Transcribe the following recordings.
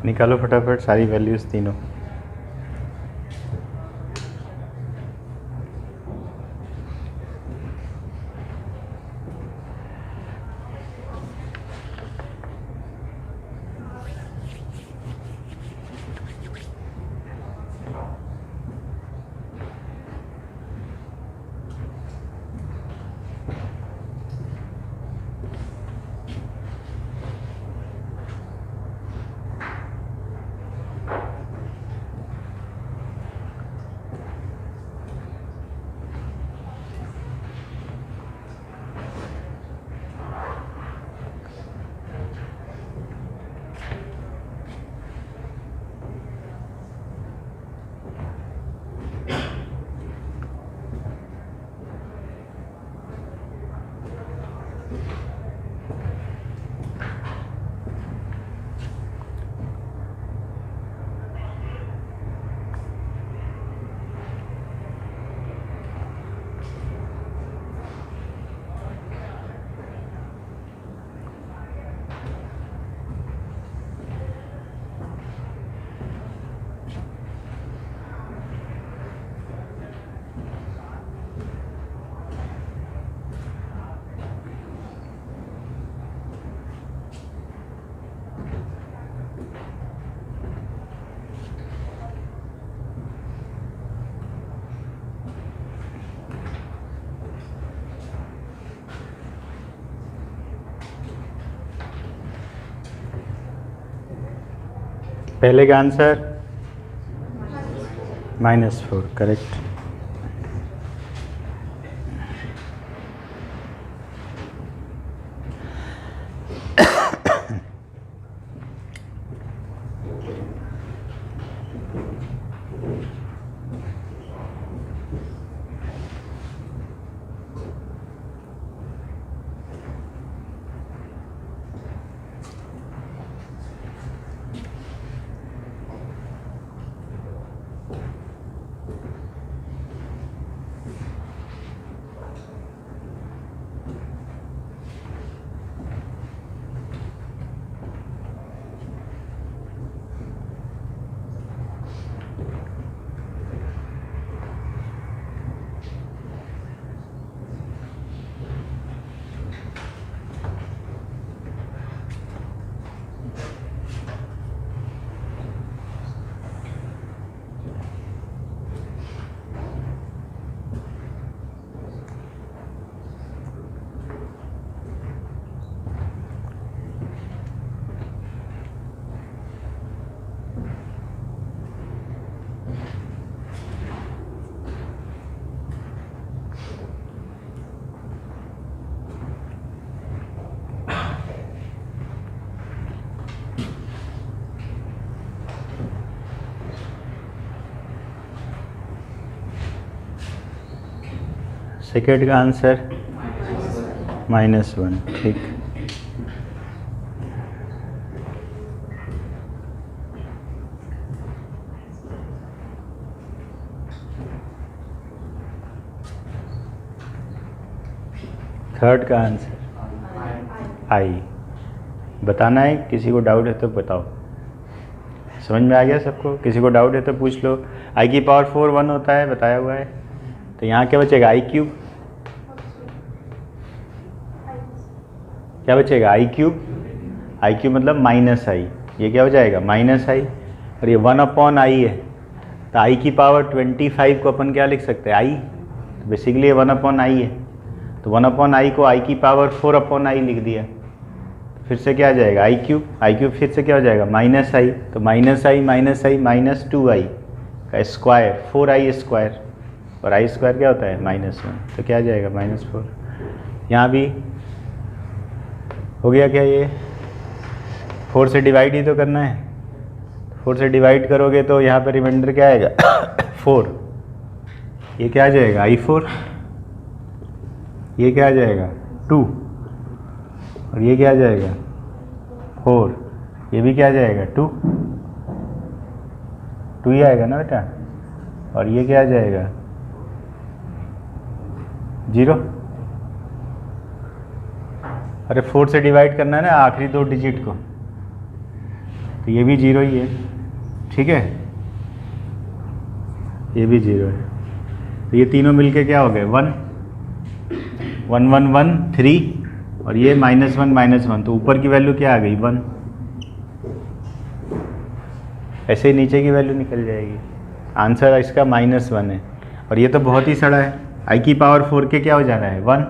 निकालो फटाफट सारी वैल्यूज़ तीनों। पहले का आंसर -4, करेक्ट। सेकेंड का आंसर -1, ठीक। थर्ड का आंसर आई। बताना है, किसी को डाउट है तो बताओ। समझ में आ गया सबको? किसी को डाउट है तो पूछ लो। आई की पावर 4 1 होता है, बताया हुआ है। तो यहाँ क्या बचेगा? आई क्यूब। क्या बचेगा? आई क्यूब। आई क्यूब मतलब माइनस आई, ये क्या हो जाएगा? माइनस आई। और ये 1 अपॉन आई है, तो आई की पावर 25 को अपन क्या लिख सकते हैं? आई। तो बेसिकली ये 1 अपॉन आई है, तो 1 अपॉन आई को आई की पावर 4 अपॉन आई लिख दिया। तो फिर से क्या आ जाएगा? आई क्यूब। आई क्यूब फिर से क्या हो जाएगा? माइनस आई। तो माइनस आई माइनस 2i का स्क्वायर, 4i स्क्वायर, और आई स्क्वायर क्या होता है? -1। तो क्या आ जाएगा? -4। यहाँ भी हो गया क्या? ये 4 से डिवाइड ही तो करना है। 4 से डिवाइड करोगे तो यहाँ पर रिमाइंडर क्या आएगा? 4। ये क्या आ जाएगा? i4। ये क्या आ जाएगा? 2। और ये क्या आ जाएगा? 4। ये भी क्या आ जाएगा? 2 ही आएगा ना बेटा। और ये क्या आ जाएगा? 0। अरे 4 से डिवाइड करना है ना आखिरी 2 डिजिट को, तो ये भी 0 ही है। ठीक है, ये भी 0 है। तो ये तीनों मिलके क्या हो गए? 1 1 1 1 3, और ये -1 तो ऊपर की वैल्यू क्या आ गई? 1। ऐसे ही नीचे की वैल्यू निकल जाएगी। आंसर इसका -1 है। और ये तो बहुत ही सड़ा है। आई की पावर 4 के क्या हो जाना है? 1।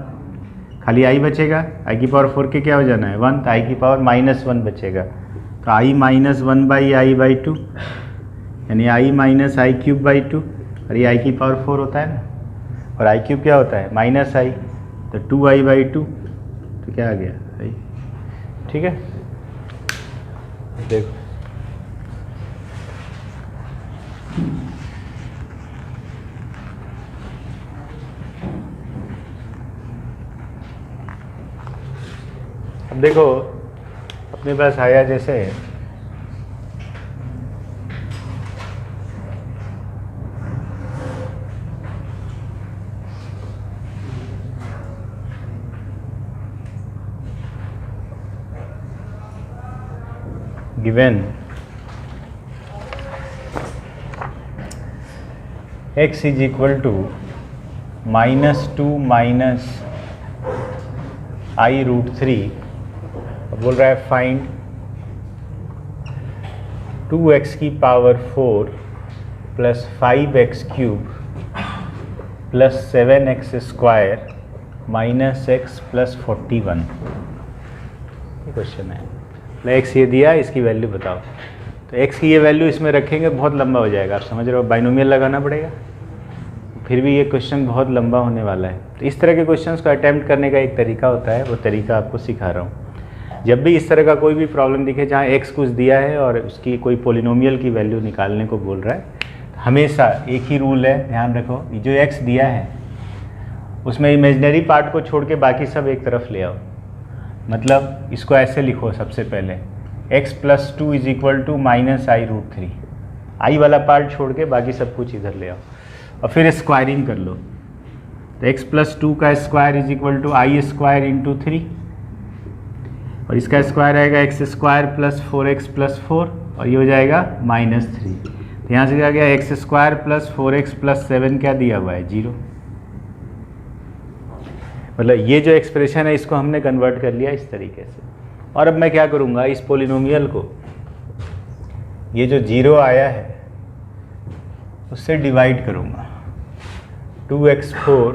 खाली आई बचेगा। आई की पावर 4 के क्या हो जाना है? 1। तो आई की पावर -1 बचेगा। तो आई -1/i/2, यानी आई माइनस आई क्यूब बाई 2। और ये आई की पावर 4 होता है ना, और आई क्यूब क्या होता है? -i। तो 2i/2, तो क्या आ गया? आई। ठीक है, देखो अब देखो अपने पास आया जैसे given x is equal to -2 minus i√3। बोल रहा है फाइंड 2x की power 4 plus 5x cube plus 7x square minus x plus 41। ये क्वेश्चन है। x ये दिया, इसकी वैल्यू बताओ। तो x की ये वैल्यू इसमें रखेंगे, बहुत लंबा हो जाएगा। आप समझ रहे हो? बाइनोमियल लगाना पड़ेगा, फिर भी ये क्वेश्चन बहुत लंबा होने वाला है। तो इस तरह के क्वेश्चंस को अटैम्प्ट करने का एक तरीका होता है, वो तरीका आपको सिखा रहा हूँ। जब भी इस तरह का कोई भी प्रॉब्लम दिखे जहाँ x कुछ दिया है और उसकी कोई पोलिनोमियल की वैल्यू निकालने को बोल रहा है, हमेशा एक ही रूल है, ध्यान रखो। ये जो x दिया है उसमें इमेजिनरी पार्ट को छोड़ के बाकी सब एक तरफ ले आओ। मतलब इसको ऐसे लिखो, सबसे पहले x + 2 is equal to -i√3। I वाला पार्ट छोड़ के बाकी सब कुछ इधर ले आओ, और फिर स्क्वायरिंग कर लो। तो x + 2 का square is equal to i² × 3, और इसका स्क्वायर आएगा x² + 4x + 4, और ये हो जाएगा -3। तो यहाँ से क्या गया? x² + 4x + 7 क्या दिया हुआ है? 0। मतलब ये जो एक्सप्रेशन है इसको हमने कन्वर्ट कर लिया इस तरीके से। और अब मैं क्या करूँगा? इस पोलिनोमियल को, ये जो 0 आया है उससे डिवाइड करूँगा। 2x4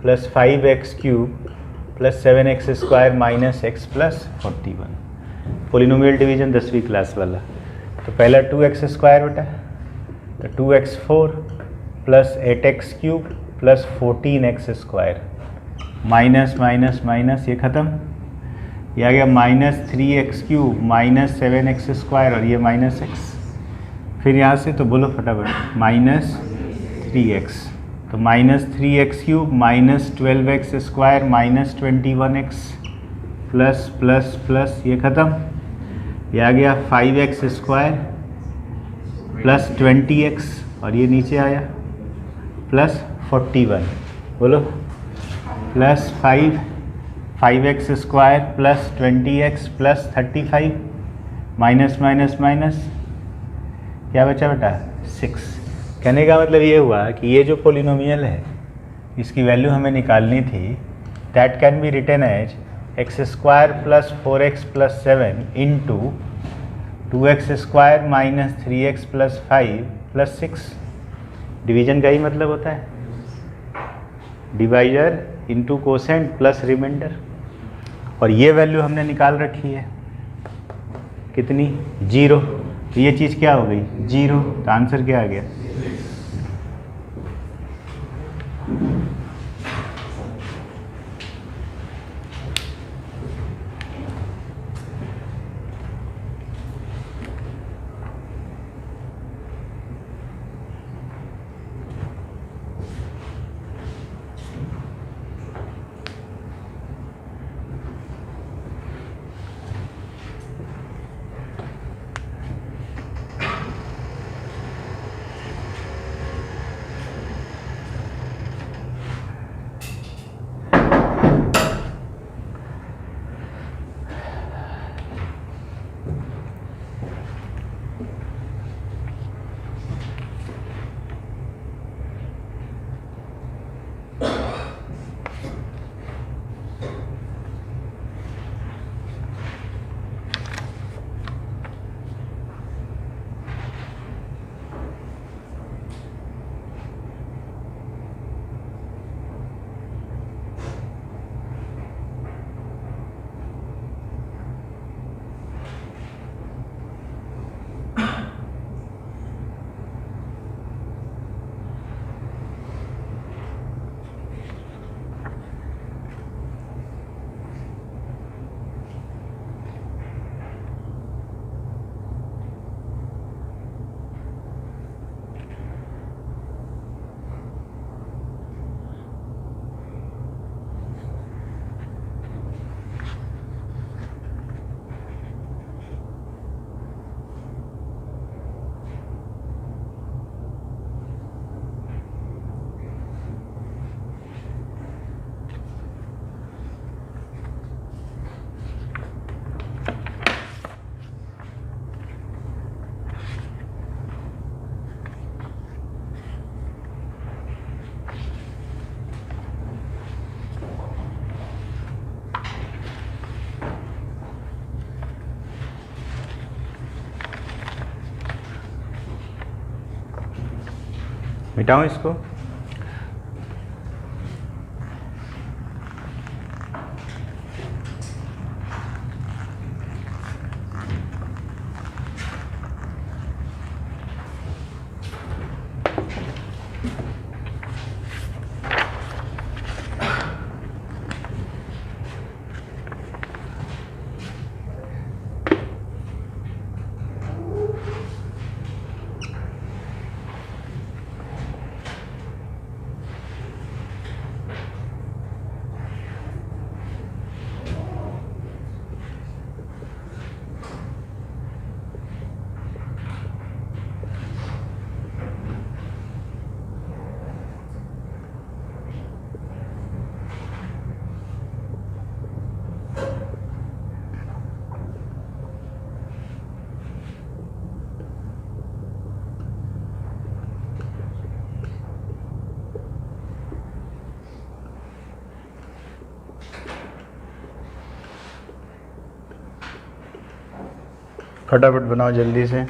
+ 5x³ + 7x² minus x + 41। Polynomial division 10वीं क्लास वाला। तो पहला 2x² बेटा, तो 2x4 + 8x³ + 14x² minus minus minus, ये ख़त्म। ये आ गया -3x³ माइनस 7x², और ये -x। फिर यहाँ से तो बोलो फटाफट, -3x। तो -3x³ minus 12x² minus 21x plus plus plus, ये ख़त्म। ये आ गया 5x² प्लस 20x, और ये नीचे आया प्लस 41। बोलो +5 5x square plus 20x plus 35 minus minus minus क्या बचा बेटा 6। कहने का मतलब ये हुआ कि ये जो पोलिनोमियल है इसकी वैल्यू हमें निकालनी थी, that can be written as x square plus 4x plus 7 into 2x square minus 3x plus 5 plus 6। Division का ही मतलब होता है, divisor into quotient plus remainder. और ये वैल्यू हमने निकाल रखी है कितनी 0, तो ये चीज़ क्या हो गई 0, तो आंसर क्या आ गया। मिटाऊं इसको, फटाफट बनाओ जल्दी से।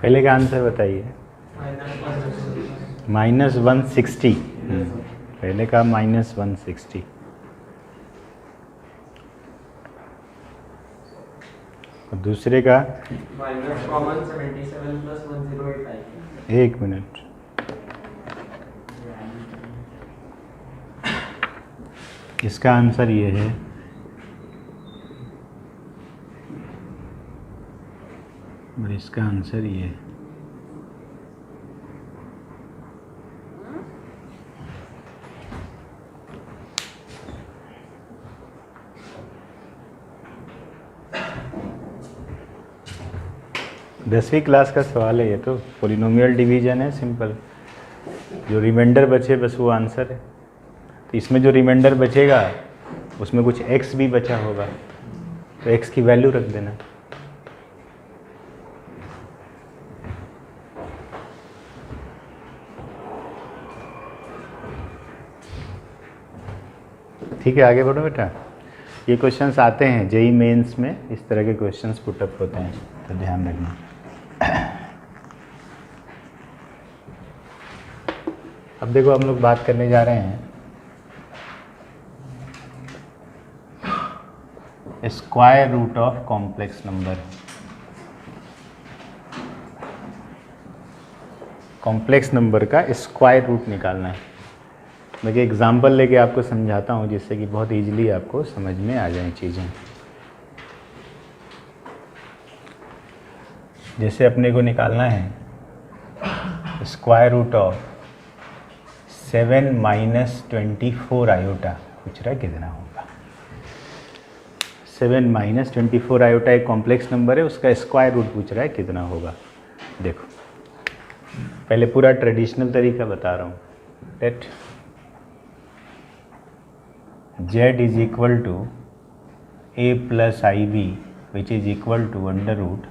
पहले का आंसर बताइए। -160। पहले का -160। और दूसरे का एक मिनट, इसका आंसर ये है और इसका आंसर ये है। दसवीं क्लास का सवाल है ये, तो पॉलिनोमियल डिवीजन है, सिंपल। जो रिमाइंडर बचे बस वो आंसर है। तो इसमें जो रिमाइंडर बचेगा उसमें कुछ x भी बचा होगा, तो x की वैल्यू रख देना। ठीक है, आगे बढ़ो बेटा। ये क्वेश्चंस आते हैं जेई मेंस में, इस तरह के क्वेश्चंस पुटअप होते हैं, तो ध्यान रखना। अब देखो हम लोग बात करने जा रहे हैं square root of complex number. Complex number का स्क्वायर रूट निकालना है। मैं एक एग्जांपल लेके आपको समझाता हूँ जिससे कि बहुत इजीली आपको समझ में आ जाए चीज़ें। जैसे अपने को निकालना है स्क्वायर रूट ऑफ 7 - 24 आयोटा, पूछ रहा है कितना होगा। 7 - 24 आयोटा एक कॉम्प्लेक्स नंबर है, उसका स्क्वायर रूट पूछ रहा है कितना होगा। देखो पहले पूरा ट्रेडिशनल तरीका बता रहा हूँ। Let z is equal to a plus ib which is equal to under root.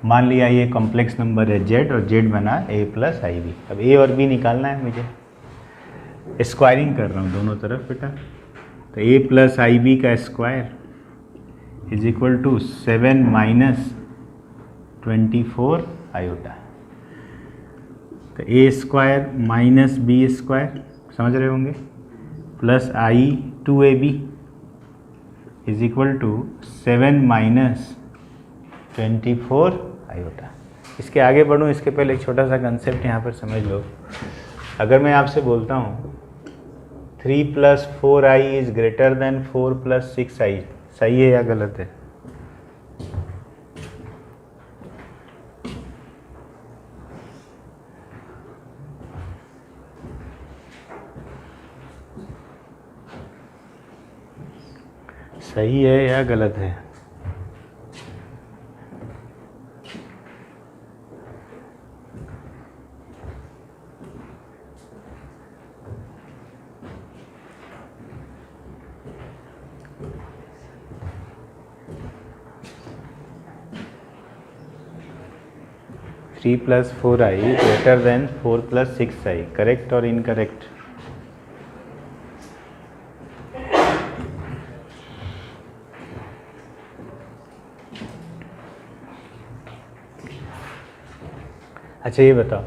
मान लिया ये कॉम्प्लेक्स नंबर है z और z बना a plus ib। अब a और b निकालना है मुझे, स्क्वायरिंग कर रहा हूँ दोनों तरफ बेटा। तो a plus ib का square is equal to 7 - 24 iota. तो a square minus b square समझ रहे होंगे plus i 2ab is equal to 7 minus 24 iota. इसके आगे बढ़ूँ इसके पहले एक छोटा सा कंसेप्ट यहाँ पर समझ लो। अगर मैं आपसे बोलता हूँ 3 + 4i is greater then 4 + 6i, सही है या गलत है? सही है या गलत है? Three plus 4i greater than 4 + 6i, correct और इनकरेक्ट? अच्छा ये बताओ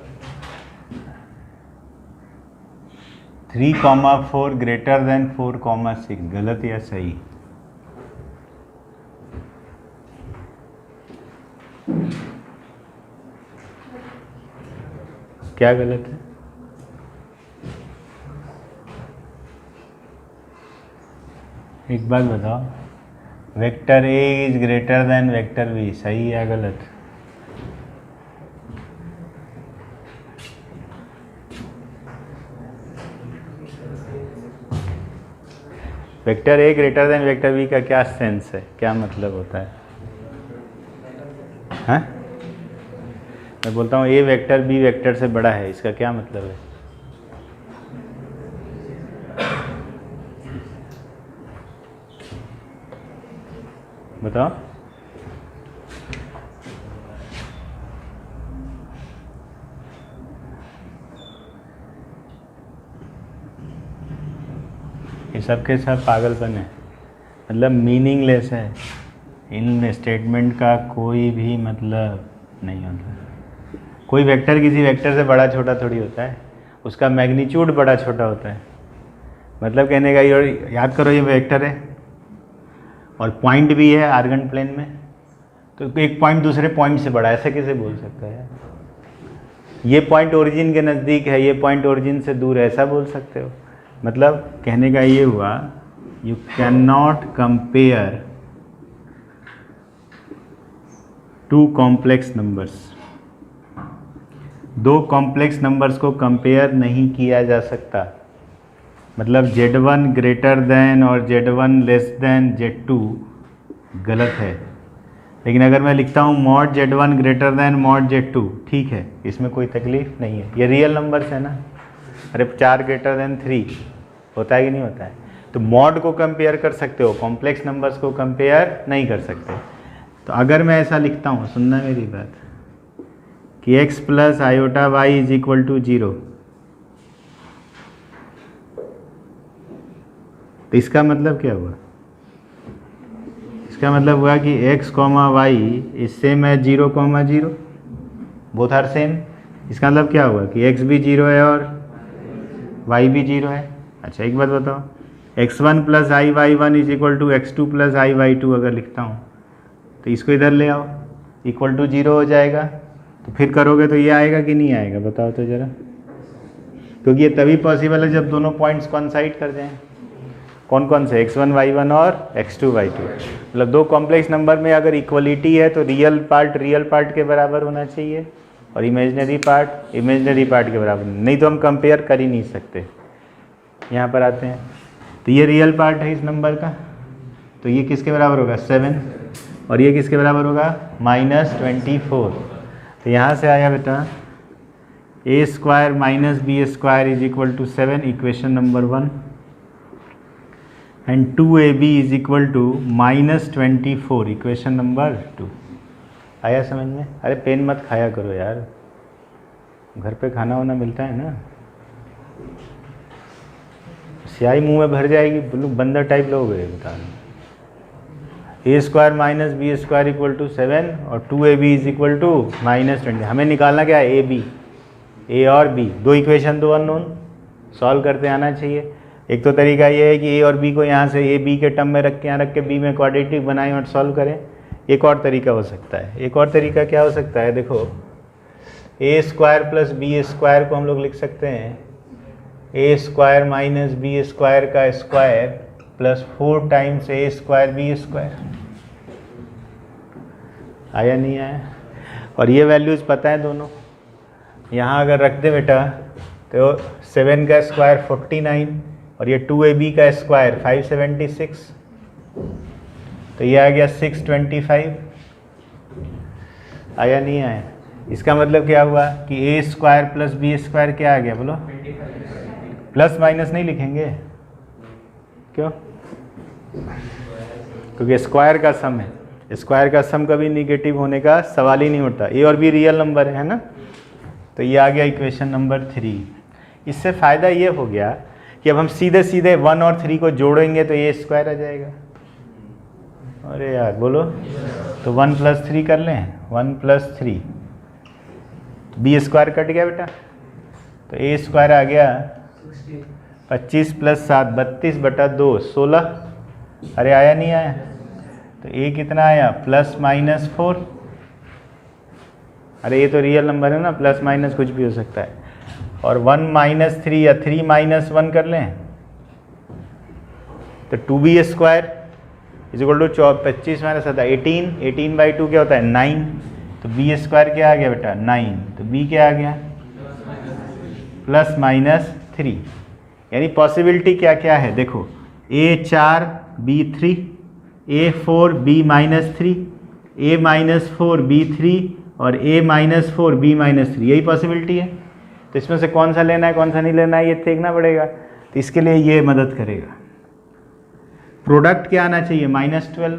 3,4 ग्रेटर देन 4,6 गलत या सही? क्या गलत है? एक बात बताओ vector a is greater than vector b, सही या गलत? Vector a greater than vector b का क्या सेंस है, क्या मतलब होता है? हाँ मैं बोलता हूँ ए वेक्टर बी वेक्टर से बड़ा है, इसका क्या मतलब है? बताओ। ये सब के सब पागलपन है, मतलब मीनिंगलेस है। इन स्टेटमेंट का कोई भी मतलब नहीं होता। कोई वेक्टर किसी वेक्टर से बड़ा छोटा थोड़ी होता है, उसका मैग्नीट्यूड बड़ा छोटा होता है। मतलब कहने का ये याद करो ये वेक्टर है और पॉइंट भी है आर्गन प्लेन में, तो एक पॉइंट दूसरे पॉइंट से बड़ा, ऐसा कैसे बोल सकता है? ये पॉइंट ओरिजिन के नज़दीक है, ये पॉइंट ओरिजिन से दूर है, ऐसा बोल सकते हो? मतलब कहने का ये हुआ you cannot compare two complex numbers. दो कॉम्प्लेक्स नंबर्स को कंपेयर नहीं किया जा सकता। मतलब Z1 ग्रेटर देन और Z1 लेस देन Z2 गलत है, लेकिन अगर मैं लिखता हूँ mod Z1 greater than mod Z2 ठीक है, इसमें कोई तकलीफ नहीं है, ये रियल नंबर्स है ना। अरे 4 ग्रेटर देन 3 होता है कि नहीं होता है? तो मॉड को कंपेयर कर सकते हो, कॉम्प्लेक्स नंबर्स को कंपेयर नहीं कर सकते। तो अगर मैं ऐसा लिखता हूँ, सुनना मेरी बात, कि x + i is equal to 0, तो इसका मतलब क्या हुआ? इसका मतलब हुआ कि x, y इज सेम है 0, 0, बोथ आर सेम। इसका मतलब क्या हुआ कि x भी 0 है और y भी 0 है। अच्छा एक बात बताओ, x1 + i(y1) is equal to x2 + i(y2) अगर लिखता हूँ तो इसको इधर ले आओ, इक्वल टू 0 हो जाएगा। तो फिर करोगे तो ये आएगा कि नहीं आएगा, बताओ तो ज़रा। क्योंकि ये तभी पॉसिबल है जब दोनों पॉइंट्स कॉन्साइड कर जाएं। कौन कौन से? x1 y1 और x2 y2। मतलब दो कॉम्प्लेक्स नंबर में अगर इक्वलिटी है तो रियल पार्ट के बराबर होना चाहिए और इमेजिनरी पार्ट के बराबर, नहीं तो हम कंपेयर कर ही नहीं सकते। यहाँ पर आते हैं तो ये रियल पार्ट है इस नंबर का, तो ये किसके बराबर होगा? 7, और ये किसके बराबर होगा? -24। तो यहाँ से आया बेटा a² - b² is equal to 7, equation number 1, and 2ab is equal to -24, equation number 2। आया समझ में? अरे पेन मत खाया करो यार, घर पे खाना वाना मिलता है ना, स्याही मुंह में भर जाएगी, बंदर टाइप लोग है। बता रहे a² - b² इक्वल टू 7 और 2ab इज इक्वल टू -20। हमें निकालना क्या है? ab। ए और बी, दो इक्वेशन दो अननोन, सॉल्व करते आना चाहिए। एक तो तरीका ये है कि ए और बी को यहाँ से ए बी के टर्म में रख के यहाँ रख के बी में क्वाड्रेटिक बनाएं और सॉल्व करें। एक और तरीका हो सकता है, एक और तरीका क्या हो सकता है, देखो ए स्क्वायर प्लस बी स्क्वायर को हम लोग लिख सकते हैं ए स्क्वायर माइनस बी स्क्वायर का स्क्वायर प्लस 4 टाइम्स ए स्क्वायर बी स्क्वायर। आया नहीं आया? और ये वैल्यूज़ पता है दोनों, यहाँ अगर रख दे बेटा तो 7 का स्क्वायर 49 और ये 2ab का स्क्वायर 576, तो ये आ गया 625। आया नहीं आया? इसका मतलब क्या हुआ कि ए स्क्वायर प्लस बी स्क्वायर क्या आ गया बोलो? प्लस माइनस नहीं लिखेंगे, क्यों? क्योंकि स्क्वायर का सम है, स्क्वायर का सम कभी निगेटिव होने का सवाल ही नहीं उठता। ए और बी रियल नंबर है ना, तो ये आ गया इक्वेशन नंबर 3। इससे फ़ायदा ये हो गया कि अब हम सीधे सीधे 1 और 3 को जोड़ेंगे तो ए स्क्वायर आ जाएगा। अरे यार बोलो, तो 1 + 3 कर लें, 1 + 3, बी स्क्वायर कट गया बेटा, तो ए स्क्वायर आ गया 25 + 7 32/2 16। अरे आया नहीं आया? तो ए कितना आया? ±4। अरे ये तो रियल नंबर है ना, प्लस माइनस कुछ भी हो सकता है। और 1 - 3 या 3 - 1 कर लें तो 2b स्क्वायर = 25 - 7 18, 18/2 क्या होता है? 9। तो बी स्क्वायर क्या आ गया बेटा? 9। तो बी क्या आ गया? ±3। यानी पॉसिबिलिटी क्या क्या है देखो, A4 B3, A4 B - 3, A - 4 B3 और A - 4 B - 3, यही पॉसिबिलिटी है। तो इसमें से कौन सा लेना है कौन सा नहीं लेना है ये देखना पड़ेगा। तो इसके लिए ये मदद करेगा। प्रोडक्ट क्या आना चाहिए? -12।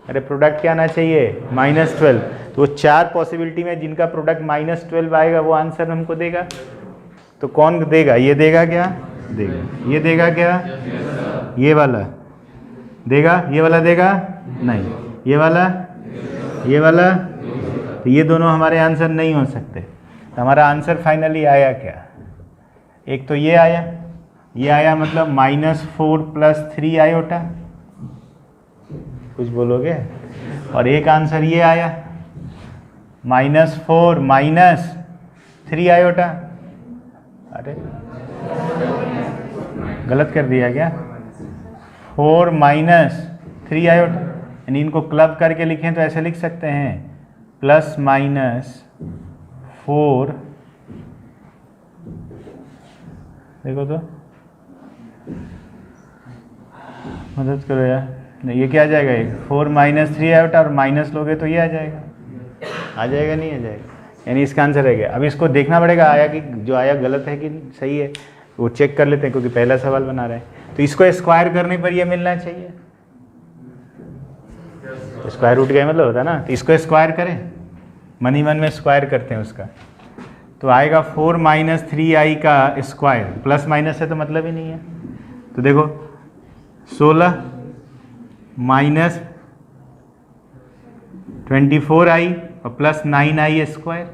अरे प्रोडक्ट क्या आना चाहिए? -12। तो वो 4 पॉसिबिलिटी में जिनका प्रोडक्ट -12 आएगा वो आंसर हमको देगा। तो कौन देगा? ये देगा क्या? देगा। ये देगा क्या? ये वाला देगा। ये वाला देगा? नहीं। ये वाला? ये वाला? तो ये दोनों हमारे आंसर नहीं हो सकते। तो हमारा आंसर फाइनली आया क्या? एक तो ये आया मतलब -4 + 3 आयोटा, कुछ बोलोगे? और एक आंसर ये आया -4 - 3 आयोटा। अरे गलत कर दिया क्या? 4 - 3 आयोटा, यानी इनको क्लब करके लिखें तो ऐसे लिख सकते हैं ±4, देखो तो मदद करो यार। नहीं ये क्या आ जाएगा? 4 - 3 आयोटा और माइनस लोगे तो ये आ जाएगा। आ जाएगा नहीं आ जाएगा? यानी इसका आंसर है क्या? अब इसको देखना पड़ेगा आया कि जो आया गलत है कि सही है, वो चेक कर लेते हैं क्योंकि पहला सवाल बना रहे हैं। तो इसको स्क्वायर करने पर ये मिलना चाहिए, स्क्वायर रूट का मतलब होता है ना। तो इसको स्क्वायर करें, मन ही मन में स्क्वायर करते हैं उसका, तो आएगा 4 - 3i का स्क्वायर, प्लस माइनस है तो मतलब ही नहीं है। तो देखो 16 -24i और +9i स्क्वायर,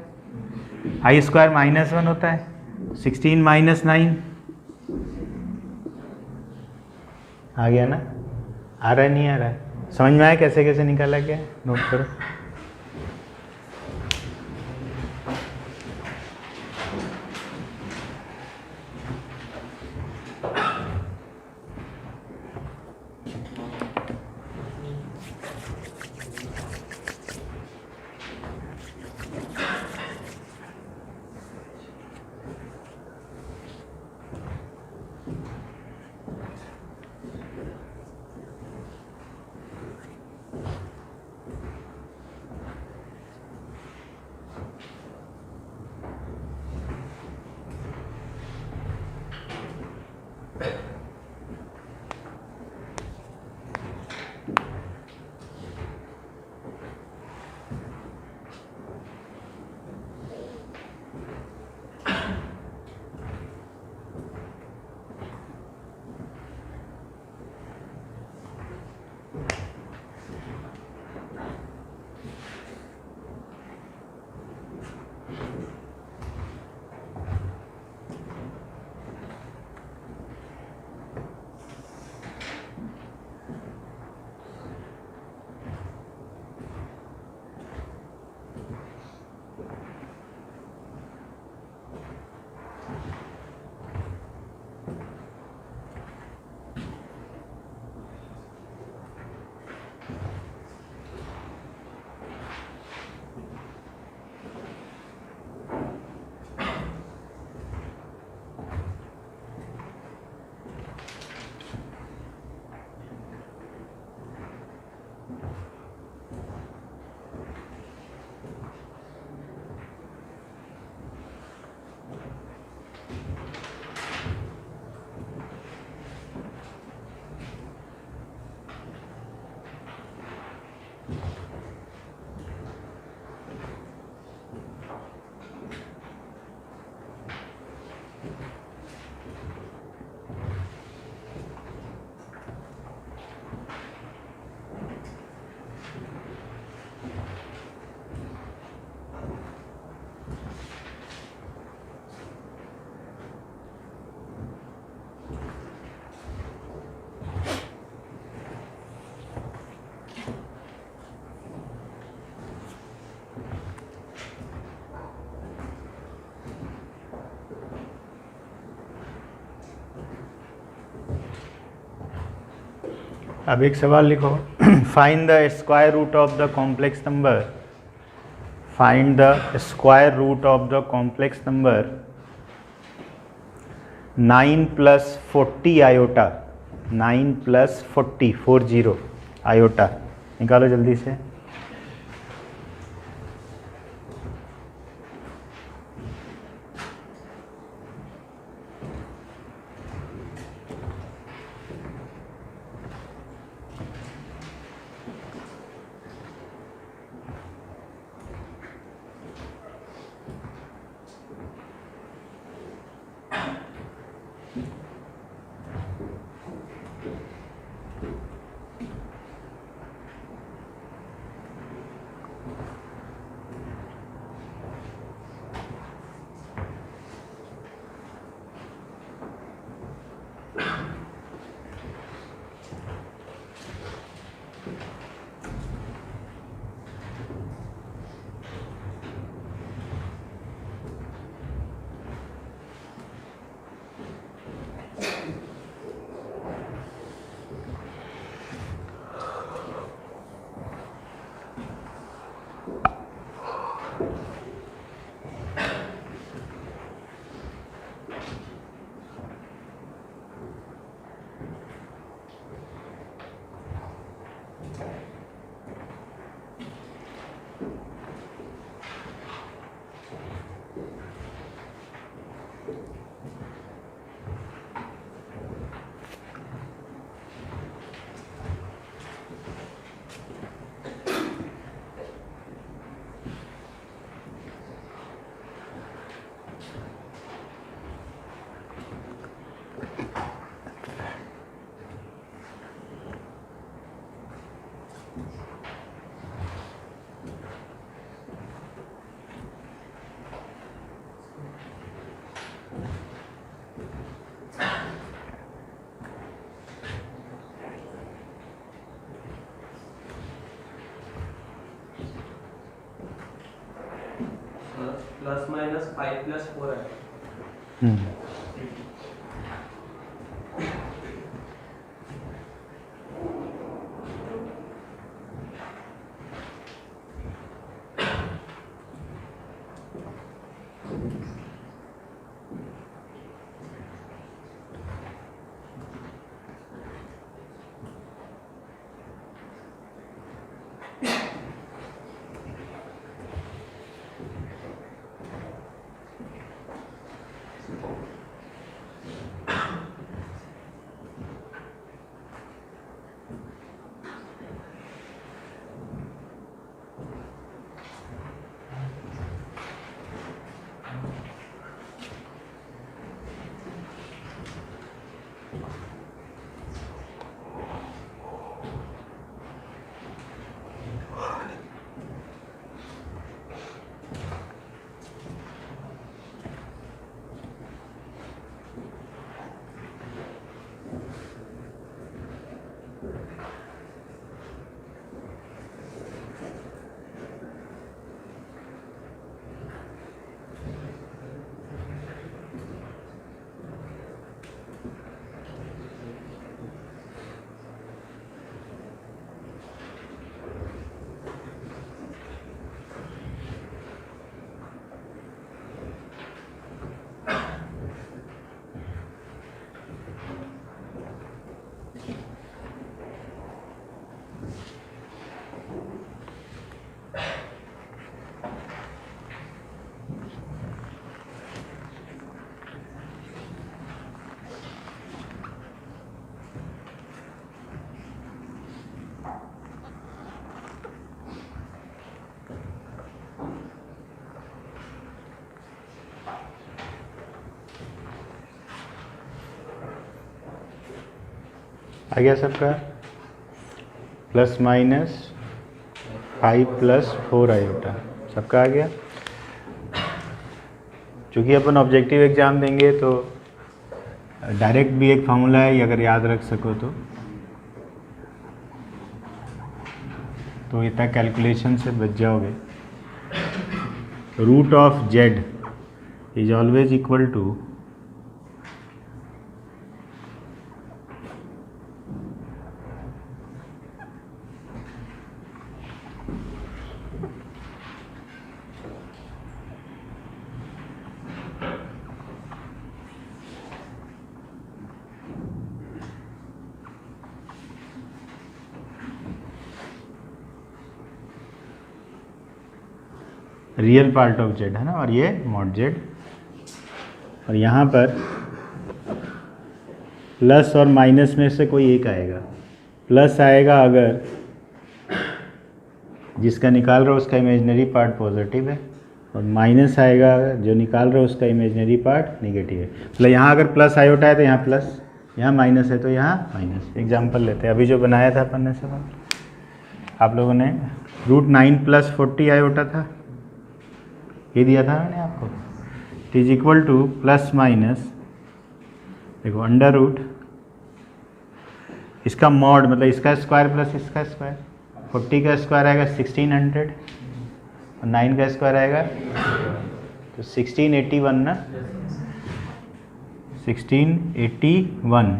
i स्क्वायर -1 होता है, 16 - 9 आ गया ना? आ रहा है नहीं आ रहा है? समझ में आया कैसे कैसे निकाला गया? नोट करो। अब एक सवाल लिखो, find the square root of the complex number, find the square root of the complex number 9 + 40 iota, 9 + 40 iota, निकालो जल्दी से। +-5 + 4 है। आ गया सबका, प्लस माइनस 5 + 4 आयोटा सबका आ गया। चूँकि अपन ऑब्जेक्टिव एग्जाम देंगे तो डायरेक्ट भी एक फार्मूला है, ये अगर याद रख सको तो इतना कैलकुलेशन से बच जाओगे। Root of z is always equal to real part of z है ना, और ये मॉड जेड। और यहाँ पर प्लस और माइनस में से कोई एक आएगा। प्लस आएगा अगर जिसका निकाल रहा हो उसका इमेजिनरी पार्ट पॉजिटिव है, और माइनस आएगा जो निकाल रहा हो उसका इमेजिनरी पार्ट नेगेटिव है। मतलब यहाँ अगर प्लस आयोटा है तो यहाँ प्लस, यहाँ माइनस है तो यहाँ माइनस। एग्जाम्पल लेते हैं, अभी जो बनाया था अपन ने सब आप लोगों ने, रूट 9 + 40 आयोटा था, ये दिया था मैंने आपको। It is equal two plus minus, देखो अंडर रूट इसका मॉड मतलब इसका स्क्वायर प्लस इसका स्क्वायर। 40 का स्क्वायर आएगा 1600 और 9 का स्क्वायर आएगा तो 1681 ना। 1681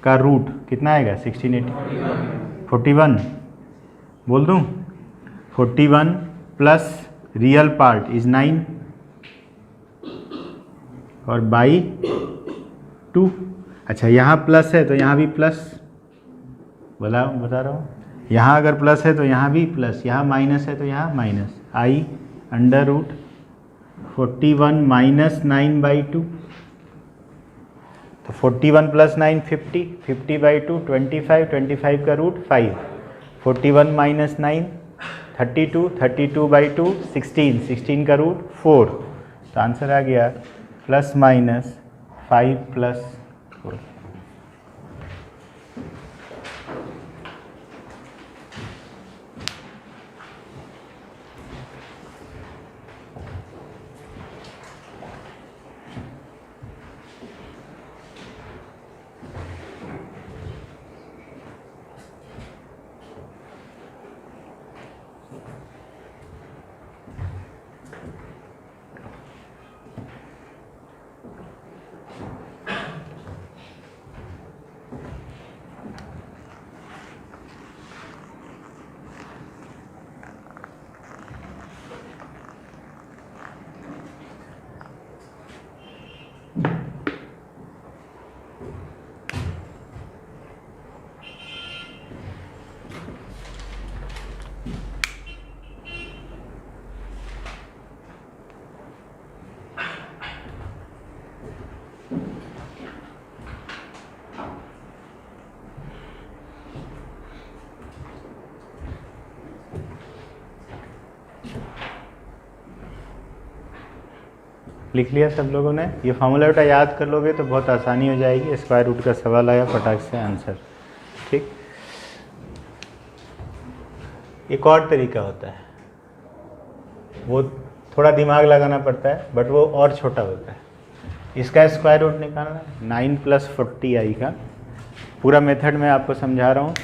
का रूट कितना आएगा? 41 बोल दूँ? 41 प्लस रियल पार्ट इज 9 और बाई 2। अच्छा यहाँ प्लस है तो यहाँ भी प्लस, बता रहा हूँ। यहाँ अगर प्लस है तो यहाँ भी प्लस, यहाँ माइनस है तो यहाँ माइनस। आई अंडर रूट 41 माइनस 9/2, तो 41 प्लस 9 50, 50/2 25, 25 का रूट 5, 41 माइनस 9 32, 32/2 16, 16 का रूट 4। तो आंसर आ गया प्लस माइनस 5 + 4। लिख लिया सब लोगों ने? ये फार्मूला बेटा याद कर लोगे तो बहुत आसानी हो जाएगी। स्क्वायर रूट का सवाल आया, फटाक से आंसर। ठीक, एक और तरीका होता है, वो थोड़ा दिमाग लगाना पड़ता है बट वो और छोटा होता है। इसका स्क्वायर रूट निकालना है 9 + 40 आई का। पूरा मेथड मैं आपको समझा रहा हूँ,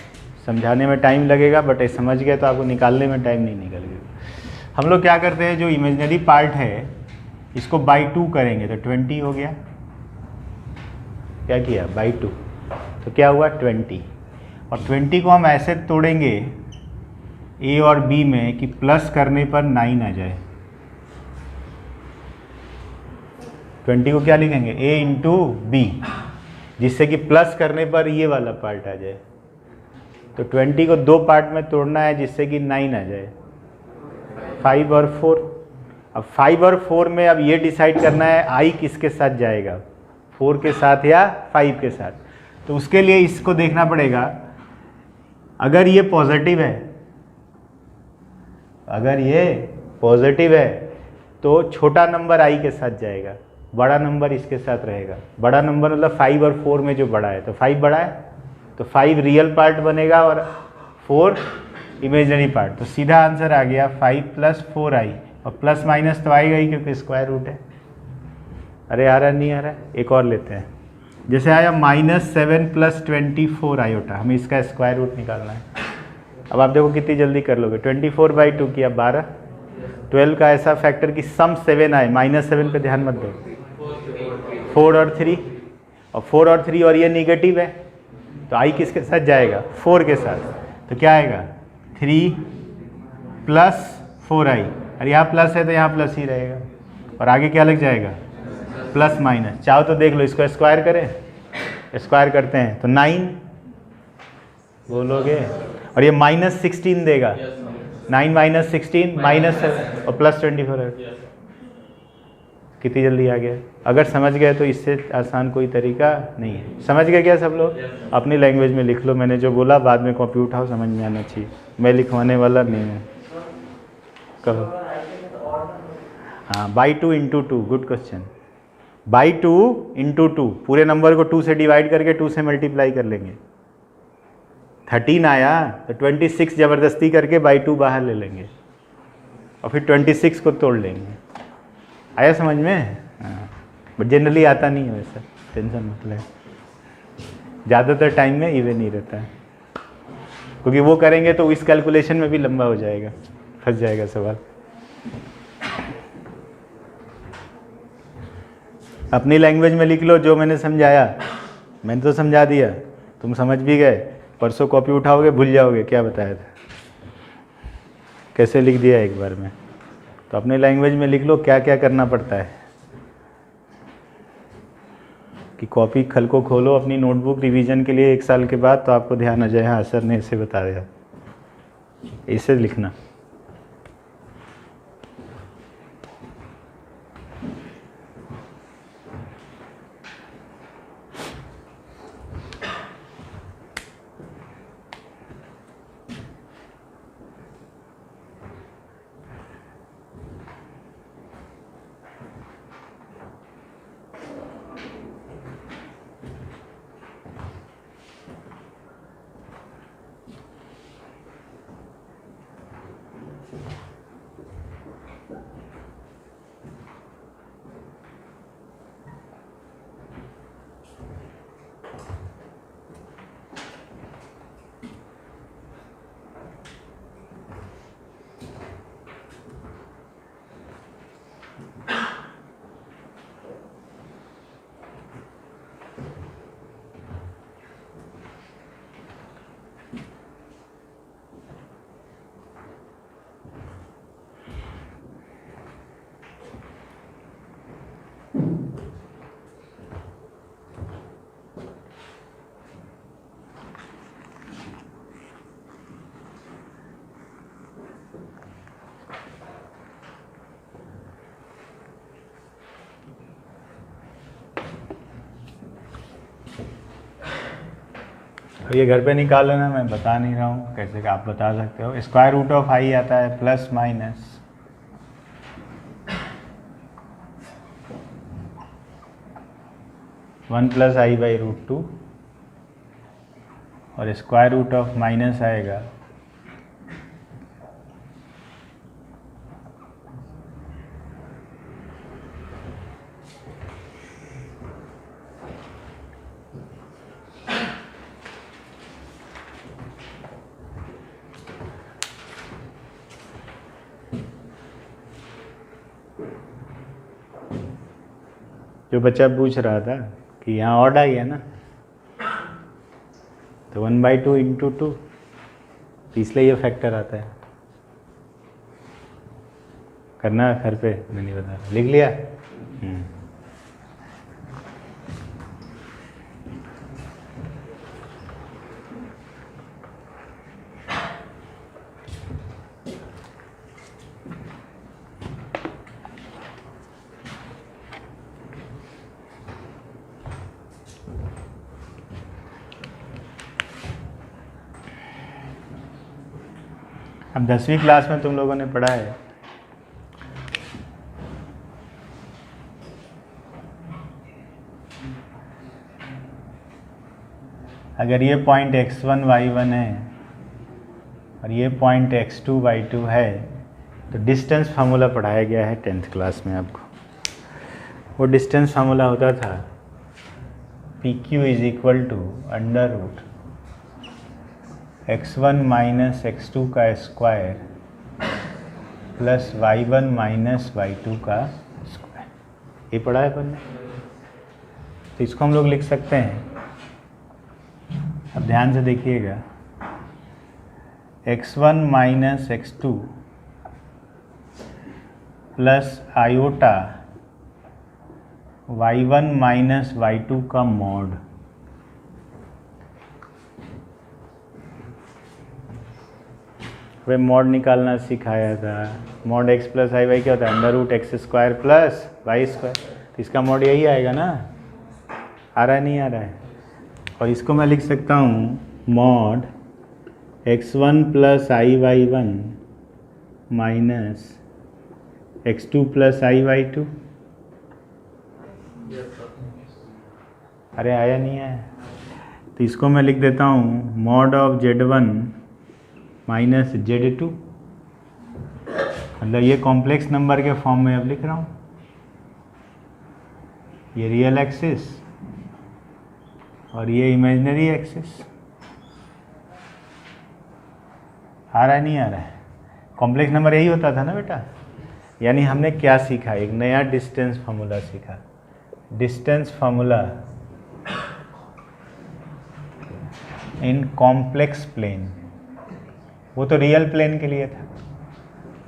समझाने में टाइम लगेगा बट समझ गए तो आपको निकालने में टाइम नहीं निकलेगा। हम लोग क्या करते हैं, जो इमेजिनरी पार्ट है इसको बाई 2 करेंगे तो 20 हो गया। क्या किया? बाई 2, तो क्या हुआ? 20। और 20 को हम ऐसे तोड़ेंगे ए और बी में कि प्लस करने पर 9 आ जाए। 20 को क्या लिखेंगे? ए इंटू बी, जिससे कि प्लस करने पर ये वाला पार्ट आ जाए। तो 20 को 2 पार्ट में तोड़ना है जिससे कि 9 आ जाए, 5 और 4। अब 5 और 4 में अब ये डिसाइड करना है आई किसके साथ जाएगा, 4 के साथ या 5 के साथ। तो उसके लिए इसको देखना पड़ेगा, अगर ये पॉजिटिव है, अगर ये पॉजिटिव है तो छोटा नंबर आई के साथ जाएगा, बड़ा नंबर इसके साथ रहेगा। बड़ा नंबर मतलब 5 और 4 में जो बड़ा है, तो 5 बड़ा है तो 5 रियल पार्ट बनेगा और 4 इमेजिनरी पार्ट। तो सीधा आंसर आ गया 5 + 4i, और प्लस माइनस तो आएगा ही क्योंकि स्क्वायर रूट है। अरे आ रहा नहीं आ रहा, एक और लेते हैं। जैसे आया -7 + 24 आयोटा, हमें इसका स्क्वायर रूट निकालना है। अब आप देखो कितनी जल्दी कर लोगे। 24/2 किया 12, 12 का ऐसा फैक्टर कि सम 7 आए, -7 पे ध्यान मत दो, 4 और 3, और 4 और 3 और ये निगेटिव है, तो आई किसके साथ जाएगा? 4 के साथ। तो क्या आएगा? 3 + 4i, और यहाँ प्लस है तो यहाँ प्लस ही रहेगा, और आगे क्या लग जाएगा? Plus minus. चाहो तो देख लो, इसको स्क्वायर करें, स्क्वायर करते हैं तो 9 बोलोगे, और ये -16 देगा, 9 - 16 -7 और +24 है। कितनी जल्दी आ गया। अगर समझ गए तो इससे आसान कोई तरीका नहीं है। समझ गए क्या सब लोग? अपनी लैंग्वेज में लिख लो, मैंने जो बोला बाद में कॉपी उठाओ, समझ में आना चाहिए, मैं लिखवाने वाला नहीं हूँ। कहो। हाँ, बाई 2 × 2, गुड क्वेश्चन। बाई 2 × 2, पूरे नंबर को 2 से डिवाइड करके 2 से मल्टीप्लाई कर लेंगे। 13 आया तो 26 ज़बरदस्ती करके बाई 2 बाहर ले लेंगे, और फिर 26 को तोड़ लेंगे। आया समझ में? हाँ, बट जनरली आता नहीं है वैसा, टेंशन मत ले। ज़्यादातर टाइम में इवन नहीं रहता है, क्योंकि वो करेंगे तो इस कैलकुलेशन में भी लंबा हो जाएगा, फंस जाएगा सवाल। अपनी लैंग्वेज में लिख लो जो मैंने समझाया। मैंने तो समझा दिया, तुम समझ भी गए, परसों कॉपी उठाओगे भूल जाओगे क्या बताया था, कैसे लिख दिया एक बार में। तो अपने लैंग्वेज में लिख लो क्या क्या करना पड़ता है, कि कॉपी खल को खोलो अपनी नोटबुक रिवीजन के लिए 1 साल के बाद, तो आपको ध्यान आ जाए, हाँ सर ने इसे बताया, इसे लिखना। ये घर पे निकाल लेना, मैं बता नहीं रहा हूँ कैसे का, आप बता सकते हो। स्क्वायर रूट ऑफ आई आता है plus minus one plus i by root 2, और स्क्वायर रूट ऑफ माइनस आएगा जो बच्चा पूछ रहा था कि यहाँ ऑड आई है ना, तो 1/2 × 2, इसलिए ये फैक्टर आता है। करना घर पे, मैं नहीं बता रहा, लिख लिया। अब 10वीं क्लास में तुम लोगों ने पढ़ा है अगर ये पॉइंट x1 y1 है और ये पॉइंट x2 y2 है तो डिस्टेंस फार्मूला पढ़ाया गया है 10th क्लास में आपको। वो डिस्टेंस फार्मूला होता था PQ is equal to under root x1 minus x2 का square plus y1 minus y2 का स्क्वायर। ये पढ़ा है अपन ने, तो इसको हम लोग लिख सकते हैं। अब ध्यान से देखिएगा, x1 minus x2 plus iota y1 minus y2 का मॉड। वे मॉड निकालना सिखाया था। Mod x plus i y क्या होता है? Under root x square plus y square. तो इसका मॉड यही आएगा ना, आ रहा है नहीं आ रहा है? और इसको मैं लिख सकता हूँ mod x1 plus i y one minus x2 plus i y two. अरे आया नहीं है? तो इसको मैं लिख देता हूँ mod of z1 minus z2। मतलब ये कॉम्प्लेक्स नंबर के फॉर्म में अब लिख रहा हूँ। ये रियल एक्सिस और ये इमेजिनरी एक्सिस। आ रहा है नहीं आ रहा है? कॉम्प्लेक्स नंबर यही होता था ना बेटा। यानी हमने क्या सीखा? एक नया डिस्टेंस फार्मूला सीखा। Distance formula in complex plane. वो तो रियल प्लेन के लिए था।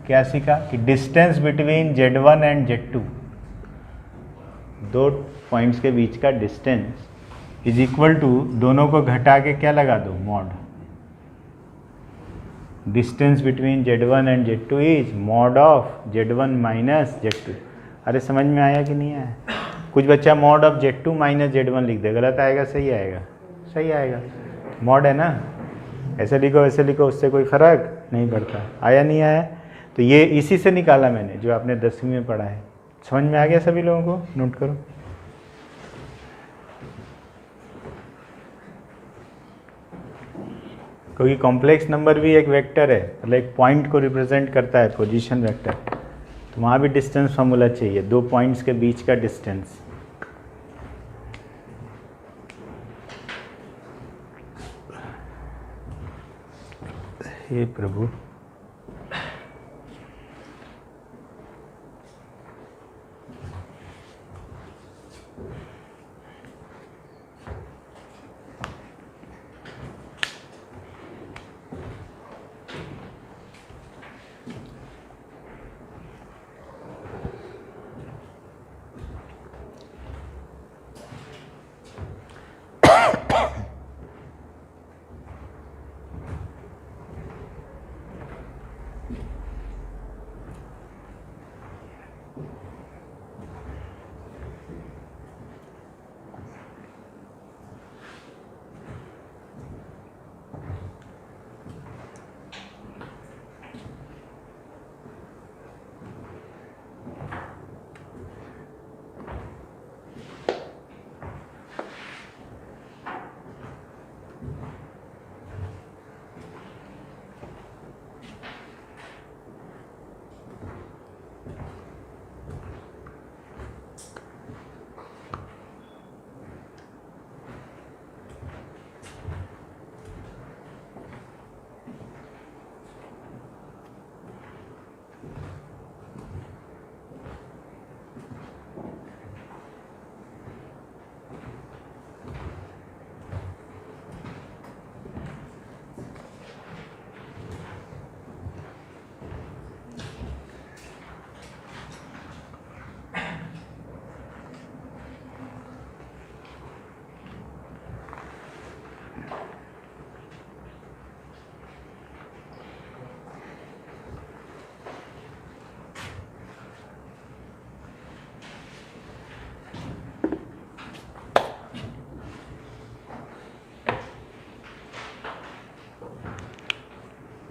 क्या सीखा? कि distance between z1 and z2, दो पॉइंट्स के बीच का डिस्टेंस इज इक्वल टू, दोनों को घटा के क्या लगा दो? Mod. Distance between z1 and z2 is mod of z1 minus z2। अरे समझ में आया कि नहीं आया? कुछ बच्चा mod of z2 minus z1 लिख दे, गलत आएगा सही आएगा? सही आएगा। मॉड है ना, ऐसे लिखो ऐसे लिखो, उससे कोई फर्क नहीं पड़ता। आया नहीं आया? तो ये इसी से निकाला मैंने, जो आपने 10वीं में पढ़ा है। समझ में आ गया सभी लोगों को? नोट करो। क्योंकि कॉम्प्लेक्स नंबर भी एक वेक्टर है, मतलब एक पॉइंट को रिप्रेजेंट करता है, पोजीशन वेक्टर। तो वहाँ भी डिस्टेंस फार्मूला चाहिए, दो पॉइंट्स के बीच का डिस्टेंस। हे प्रभु,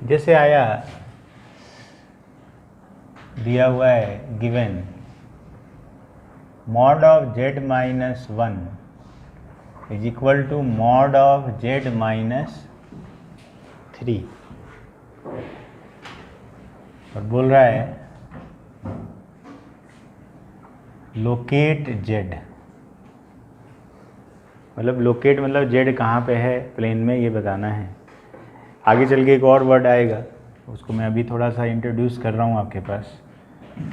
जैसे आया दिया हुआ है given mod of z minus 1 is equal to mod of z minus 3 और बोल रहा है लोकेट जेड, मतलब लोकेट मतलब जेड कहाँ पे है प्लेन में ये बताना है। आगे चल के एक और वर्ड आएगा, उसको मैं अभी थोड़ा सा इंट्रोड्यूस कर रहा हूँ आपके पास।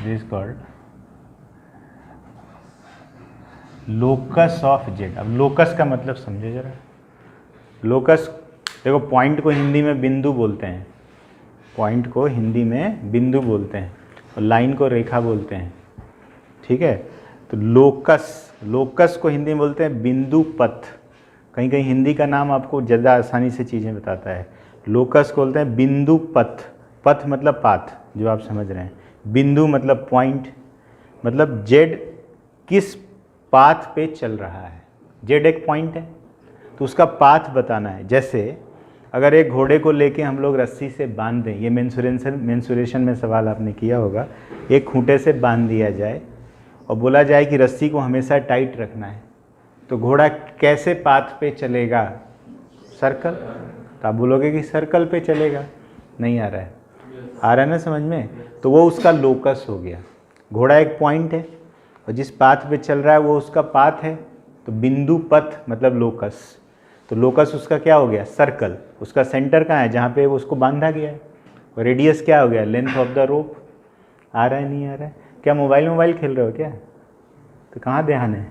This called locus of Z. अब लोकस का मतलब समझे जरा। लोकस देखो, पॉइंट को हिंदी में बिंदु बोलते हैं, पॉइंट को हिंदी में बिंदु बोलते हैं और लाइन को रेखा बोलते हैं, ठीक है। तो लोकस को हिंदी में बोलते हैं बिंदु पथ। कहीं कहीं हिंदी का नाम आपको ज़्यादा आसानी से चीज़ें बताता है। लोकस को बोलते हैं बिंदु पथ, पथ मतलब पाथ जो आप समझ रहे हैं, बिंदु मतलब पॉइंट, मतलब जेड किस पाथ पे चल रहा है। जेड एक पॉइंट है तो उसका पाथ बताना है। जैसे अगर एक घोड़े को लेके हम लोग रस्सी से बांध दें, ये मेंसुरेशन में सवाल आपने किया होगा, एक खूंटे से बांध दिया जाए और बोला जाए कि रस्सी को हमेशा टाइट रखना है, तो घोड़ा कैसे पाथ पे चलेगा? सर्कल। तो आप बोलोगे कि सर्कल पे चलेगा, नहीं आ रहा है, आ रहा है ना समझ में? तो वो उसका लोकस हो गया। घोड़ा एक पॉइंट है और जिस पाथ पे चल रहा है वो उसका पाथ है, तो बिंदु पथ मतलब लोकस। तो लोकस उसका क्या हो गया? सर्कल। उसका सेंटर कहाँ है? जहाँ पे उसको बांधा गया है। और रेडियस क्या हो गया? Length of the rope. आ रहा है नहीं आ रहा है? क्या मोबाइल खेल रहे हो क्या? तो कहाँ ध्यान है?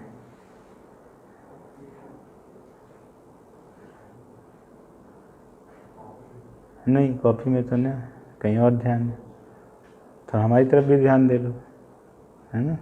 नहीं, कॉपी में तो नहीं, कहीं और ध्यान है, तो हमारी तरफ भी ध्यान दे लो, है ना।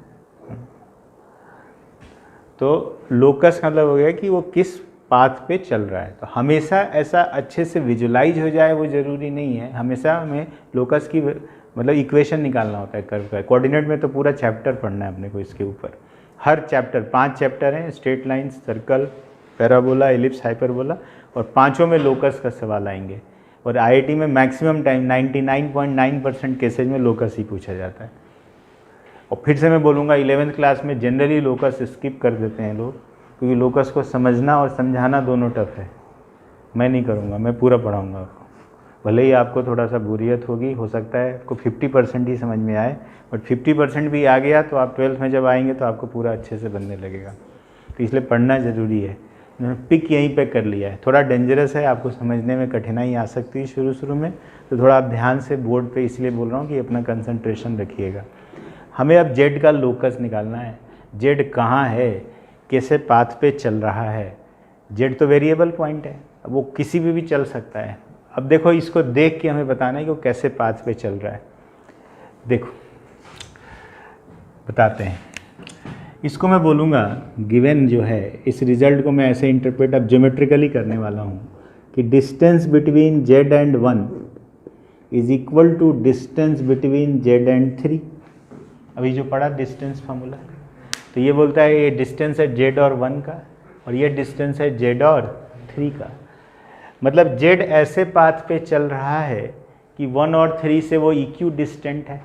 तो लोकस का मतलब हो गया कि वो किस पाथ पे चल रहा है। तो हमेशा ऐसा अच्छे से विजुलाइज हो जाए वो ज़रूरी नहीं है, हमेशा हमें लोकस की मतलब इक्वेशन निकालना होता है कर्व का। कोऑर्डिनेट में तो पूरा चैप्टर पढ़ना है अपने को इसके ऊपर। हर चैप्टर 5 चैप्टर हैं, straight line, circle, parabola, ellipse, hyperbola, और पांचों में लोकस का सवाल आएंगे। और आईआईटी में मैक्सिमम टाइम 99.9% केसेज में लोकस ही पूछा जाता है। और फिर से मैं बोलूँगा 11th क्लास में जनरली लोकस स्किप कर देते हैं लोग, क्योंकि लोकस को समझना और समझाना दोनों टफ है। मैं नहीं करूँगा, मैं पूरा पढ़ाऊँगा आपको। भले ही आपको थोड़ा सा बोरियत होगी, हो सकता है आपको 50% ही समझ में आए, बट 50% भी आ गया तो आप 12th में जब आएंगे तो आपको पूरा अच्छे से बनने लगेगा। तो इसलिए पढ़ना ज़रूरी है। मैंने पिक यहीं पे कर लिया है, थोड़ा डेंजरस है, आपको समझने में कठिनाई आ सकती है शुरू में, तो थोड़ा आप ध्यान से बोर्ड पे इसलिए बोल रहा हूँ कि अपना कंसंट्रेशन रखिएगा। हमें अब जेड का लोकस निकालना है। जेड कहाँ है, कैसे पाथ पे चल रहा है। जेड तो वेरिएबल पॉइंट है, अब वो किसी भी चल सकता है। अब देखो, इसको देख के हमें बताना है कि वो कैसे पाथ पे चल रहा है। देखो बताते हैं, इसको मैं बोलूँगा गिवन जो है, इस रिजल्ट को मैं ऐसे इंटरप्रेट अब ज्योमेट्रिकली करने वाला हूँ कि distance between z and 1 is equal to distance between z and 3। अभी जो पढ़ा डिस्टेंस फार्मूला, तो ये बोलता है ये डिस्टेंस है जेड और 1 का, और ये डिस्टेंस है जेड और 3 का। मतलब जेड ऐसे पाथ पे चल रहा है कि 1 और 3 से वो इक्यू डिस्टेंट है।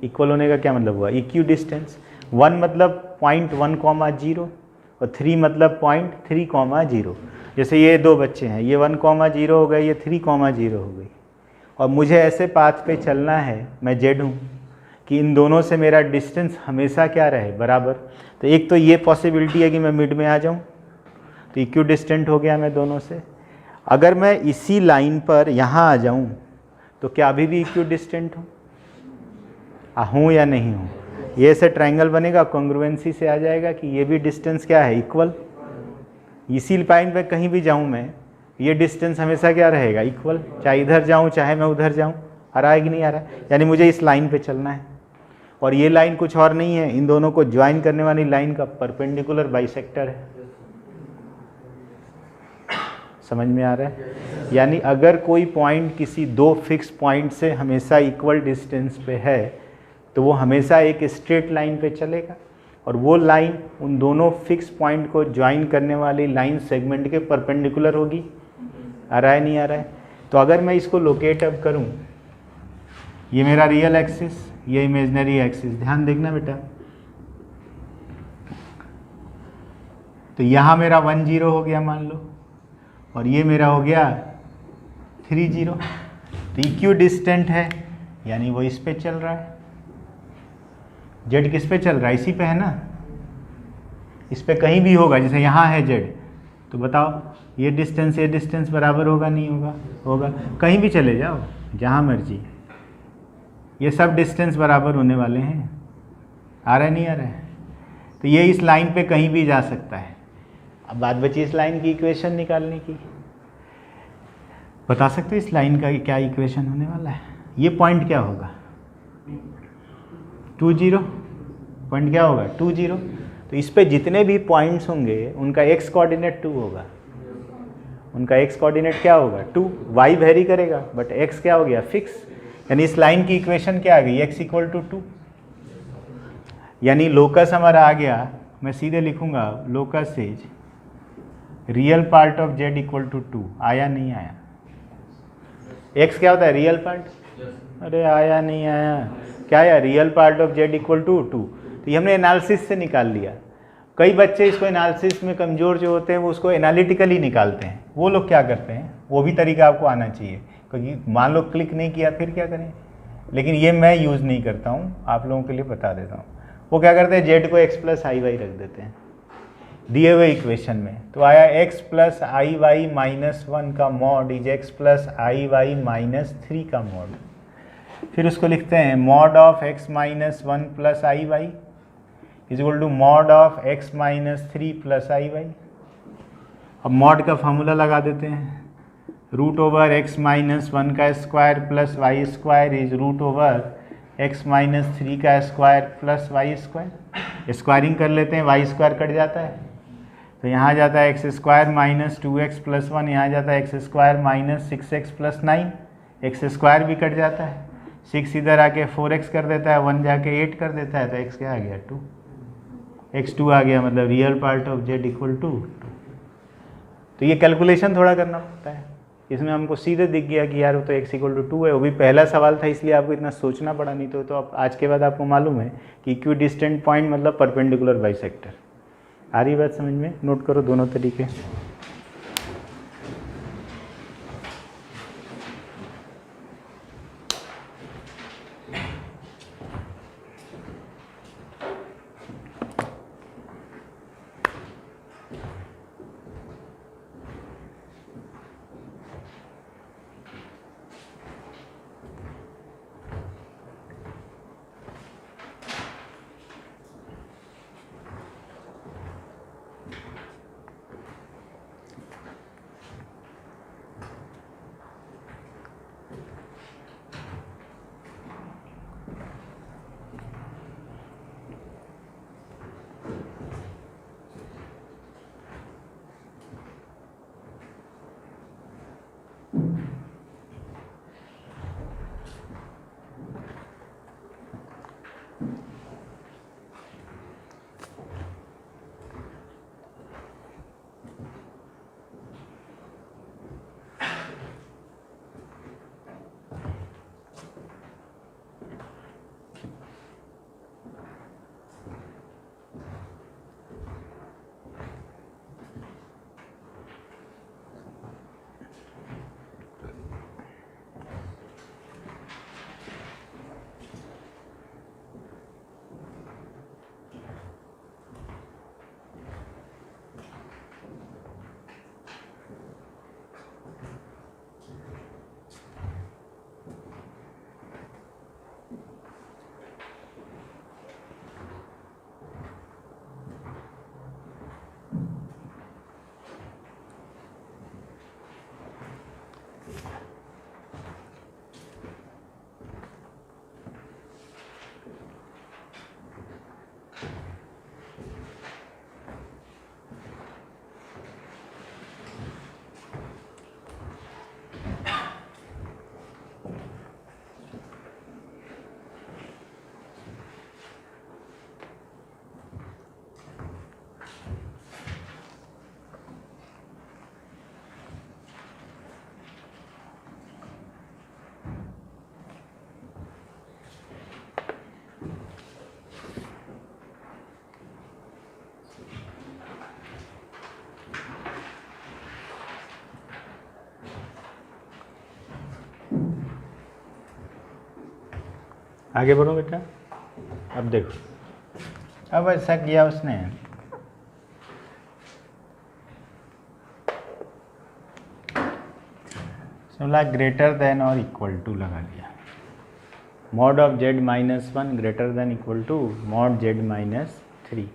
इक्वल होने का क्या मतलब हुआ? इक्यू डिस्टेंस। 1 मतलब पॉइंट 1,0 और 3 मतलब पॉइंट 3,0। जैसे ये दो बच्चे हैं, ये 1,0 हो गए, ये 3,0 हो गई, और मुझे ऐसे पाथ पे चलना है, मैं जेड हूँ, कि इन दोनों से मेरा डिस्टेंस हमेशा क्या रहे? बराबर। तो एक तो ये पॉसिबिलिटी है कि मैं मिड में आ जाऊँ, तो इक्यू डिस्टेंट हो गया मैं दोनों से। अगर मैं इसी लाइन पर यहाँ आ जाऊँ तो क्या अभी भी इक्यू डिस्टेंट हूँ या नहीं हूँ? ये से ट्रायंगल बनेगा, कॉन्ग्रुएंसी से आ जाएगा कि ये भी डिस्टेंस क्या है? इक्वल। इसी लाइन पे कहीं भी जाऊँ मैं, ये डिस्टेंस हमेशा क्या रहेगा? इक्वल। चाहे इधर जाऊँ चाहे मैं उधर जाऊँ। आ रहा है कि नहीं आ रहा है? यानी मुझे इस लाइन पे चलना है, और ये लाइन कुछ और नहीं है, इन दोनों को ज्वाइन करने वाली लाइन का परपेंडिकुलर बाइसेक्टर है। समझ में आ रहा है? यानी अगर कोई पॉइंट किसी दो फिक्स पॉइंट से हमेशा इक्वल डिस्टेंस पे है, तो वो हमेशा एक स्ट्रेट लाइन पे चलेगा, और वो लाइन उन दोनों फिक्स पॉइंट को ज्वाइन करने वाली लाइन सेगमेंट के परपेंडिकुलर होगी। आ रहा है नहीं आ रहा है? तो अगर मैं इसको लोकेट अब करूं, ये मेरा रियल एक्सिस, ये इमेजिनरी एक्सिस, ध्यान देखना बेटा, तो यहाँ मेरा 1 0 हो गया मान लो, और ये मेरा हो गया 3 0। तो इक्यू डिस्टेंट है, यानी वो इस पे चल रहा है। जेड किस पे चल रहा है? इसी पे है ना, इस पे कहीं भी होगा, जैसे यहाँ है जेड, तो बताओ ये डिस्टेंस बराबर होगा नहीं होगा? होगा। कहीं भी चले जाओ, जहाँ मर्जी, ये सब डिस्टेंस बराबर होने वाले हैं। आ रहा है नहीं आ रहा है? तो ये इस लाइन पे कहीं भी जा सकता है। अब बात बची इस लाइन की इक्वेशन निकालने की। बता सकते हो इस लाइन का क्या इक्वेशन होने वाला है? ये पॉइंट क्या होगा? 2 0। पॉइंट क्या होगा? 2 0। तो इस पे जितने भी पॉइंट्स होंगे उनका एक्स कोऑर्डिनेट 2 होगा। उनका एक्स कोऑर्डिनेट क्या होगा? 2। वाई वेरी करेगा, बट एक्स क्या हो गया? फिक्स। यानी इस लाइन की इक्वेशन क्या आ गई? X equal to 2। यानी लोकस हमारा आ गया, मैं सीधे लिखूंगा locus is real part of z equal to 2। आया नहीं आया? एक्स क्या होता है? Real part. अरे आया नहीं आया? क्या आया? Real part of z equal to 2। तो ये हमने एनालिसिस से निकाल लिया। कई बच्चे इसको एनालिसिस में कमज़ोर जो होते हैं वो उसको एनालिटिकली निकालते हैं। वो लोग क्या करते हैं, वो भी तरीका आपको आना चाहिए, क्योंकि मान लो क्लिक नहीं किया फिर क्या करें। लेकिन ये मैं यूज़ नहीं करता हूँ, आप लोगों के लिए बता देता हूँ। वो क्या करते हैं, जेड को एक्स प्लस आई वाई रख देते हैं दिए हुए इक्वेशन में। तो आया x plus i y minus 1 का mod is x plus i y minus 3 का मॉड। फिर उसको लिखते हैं mod of x minus 1 plus i y is equal to mod of x minus 3 plus i y. अब मॉड का formula लगा देते हैं, रूट ओवर एक्स माइनस 1 का square plus y square is root over x minus 3 का square plus y square. Squaring कर लेते हैं, वाई स्क्वायर कट जाता है, तो यहाँ जाता है x square minus 2x plus 1, यहाँ जाता है x square minus 6x plus 9। X square भी कट जाता है, 6 इधर आके 4x कर देता है, 1 जाके 8 कर देता है, तो x क्या आ गया? 2। x2 आ गया, मतलब real part of z equal to 2। तो ये कैलकुलेशन थोड़ा करना पड़ता है। इसमें हमको सीधे दिख गया कि यार वो तो x इक्वल टू 2 है। वो भी पहला सवाल था, इसलिए आपको इतना सोचना पड़ा, नहीं तो अब आज के बाद आपको मालूम है कि इक्वी डिस्टेंट पॉइंट मतलब परपेंडिकुलर बाइसेक्टर। आ रही बात समझ में? नोट करो दोनों तरीके। आगे बढ़ो बेटा। अब देखो, अब ऐसा किया उसने, बोला ग्रेटर देन और इक्वल टू लगा दिया, mod of z minus 1 greater than equal to mod z minus 3।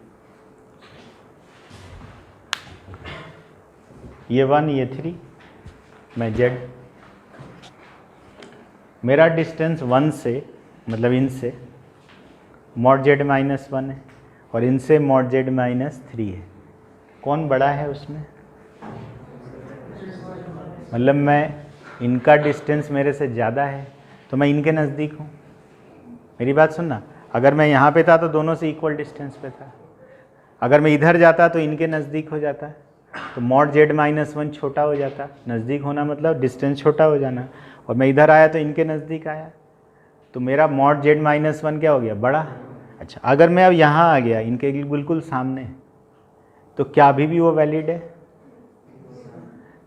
ये 1 ये 3, मैं z, मेरा डिस्टेंस 1 से मतलब इनसे मॉड z माइनस 1 है और इनसे मॉड z माइनस 3 है। कौन बड़ा है उसमें? मतलब मैं इनका डिस्टेंस मेरे से ज़्यादा है तो मैं इनके नज़दीक हूँ। मेरी बात सुनना, अगर मैं यहाँ पे था तो दोनों से इक्वल डिस्टेंस पे था, अगर मैं इधर जाता तो इनके नज़दीक हो जाता, तो मॉड z माइनस 1 छोटा हो जाता। नज़दीक होना मतलब डिस्टेंस छोटा हो जाना, और मैं इधर आया तो इनके नज़दीक आया, तो मेरा मॉड z माइनस 1 क्या हो गया? बड़ा। अच्छा, अगर मैं अब यहाँ आ गया इनके बिल्कुल सामने, तो क्या अभी भी वो वैलिड है?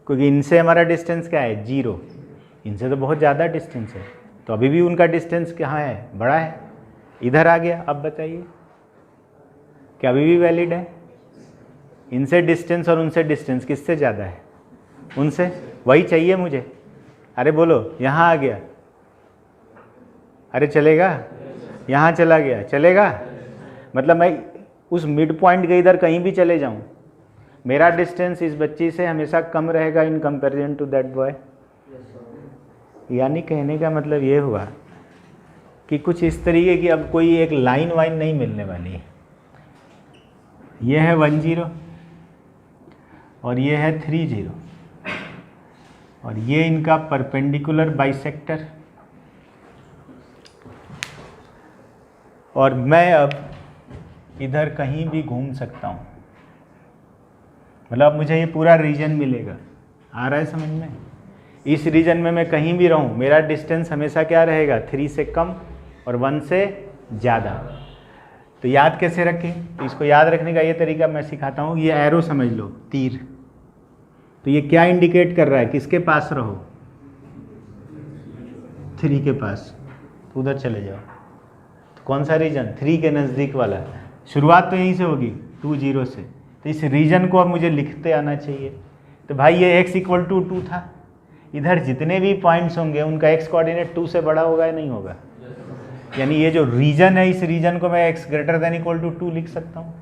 क्योंकि इनसे हमारा डिस्टेंस क्या है? 0, इनसे तो बहुत ज़्यादा डिस्टेंस है, तो अभी भी उनका डिस्टेंस कहाँ है? बड़ा है। इधर आ गया, अब बताइए क्या अभी भी वैलिड है? इनसे डिस्टेंस और उनसे डिस्टेंस किससे ज़्यादा है? उनसे। वही चाहिए मुझे। अरे बोलो, यहाँ आ गया, अरे चलेगा? यहाँ चला गया, चलेगा? मतलब मैं उस मिड पॉइंट के इधर कहीं भी चले जाऊँ, मेरा डिस्टेंस इस बच्ची से हमेशा कम रहेगा in comparison to that boy. यानी कहने का मतलब ये हुआ कि कुछ इस तरीके की अब कोई एक लाइन वाइन नहीं मिलने वाली है। ये है 1 0 और ये है 3 0, और ये इनका परपेंडिकुलर बाइसेक्टर, और मैं अब इधर कहीं भी घूम सकता हूँ। मतलब मुझे ये पूरा रीजन मिलेगा। आ रहा है समझ में? इस रीजन में मैं कहीं भी रहूँ, मेरा डिस्टेंस हमेशा क्या रहेगा? 3 से कम और 1 से ज़्यादा। तो याद कैसे रखें? तो इसको याद रखने का ये तरीका मैं सिखाता हूँ। ये एरो समझ लो, तीर, तो ये क्या इंडिकेट कर रहा है? किसके पास रहो? 3 के पास। तो उधर चले जाओ, तो कौन सा रीजन? 3 के नज़दीक वाला। शुरुआत तो यहीं से होगी, 2 0 से। तो इस रीजन को अब मुझे लिखते आना चाहिए। तो भाई ये x इक्वल टू 2 था, इधर जितने भी पॉइंट्स होंगे उनका x कोऑर्डिनेट 2 से बड़ा होगा या नहीं होगा? यानी ये जो रीजन है, इस रीजन को मैं x greater than equal to 2 लिख सकता हूँ।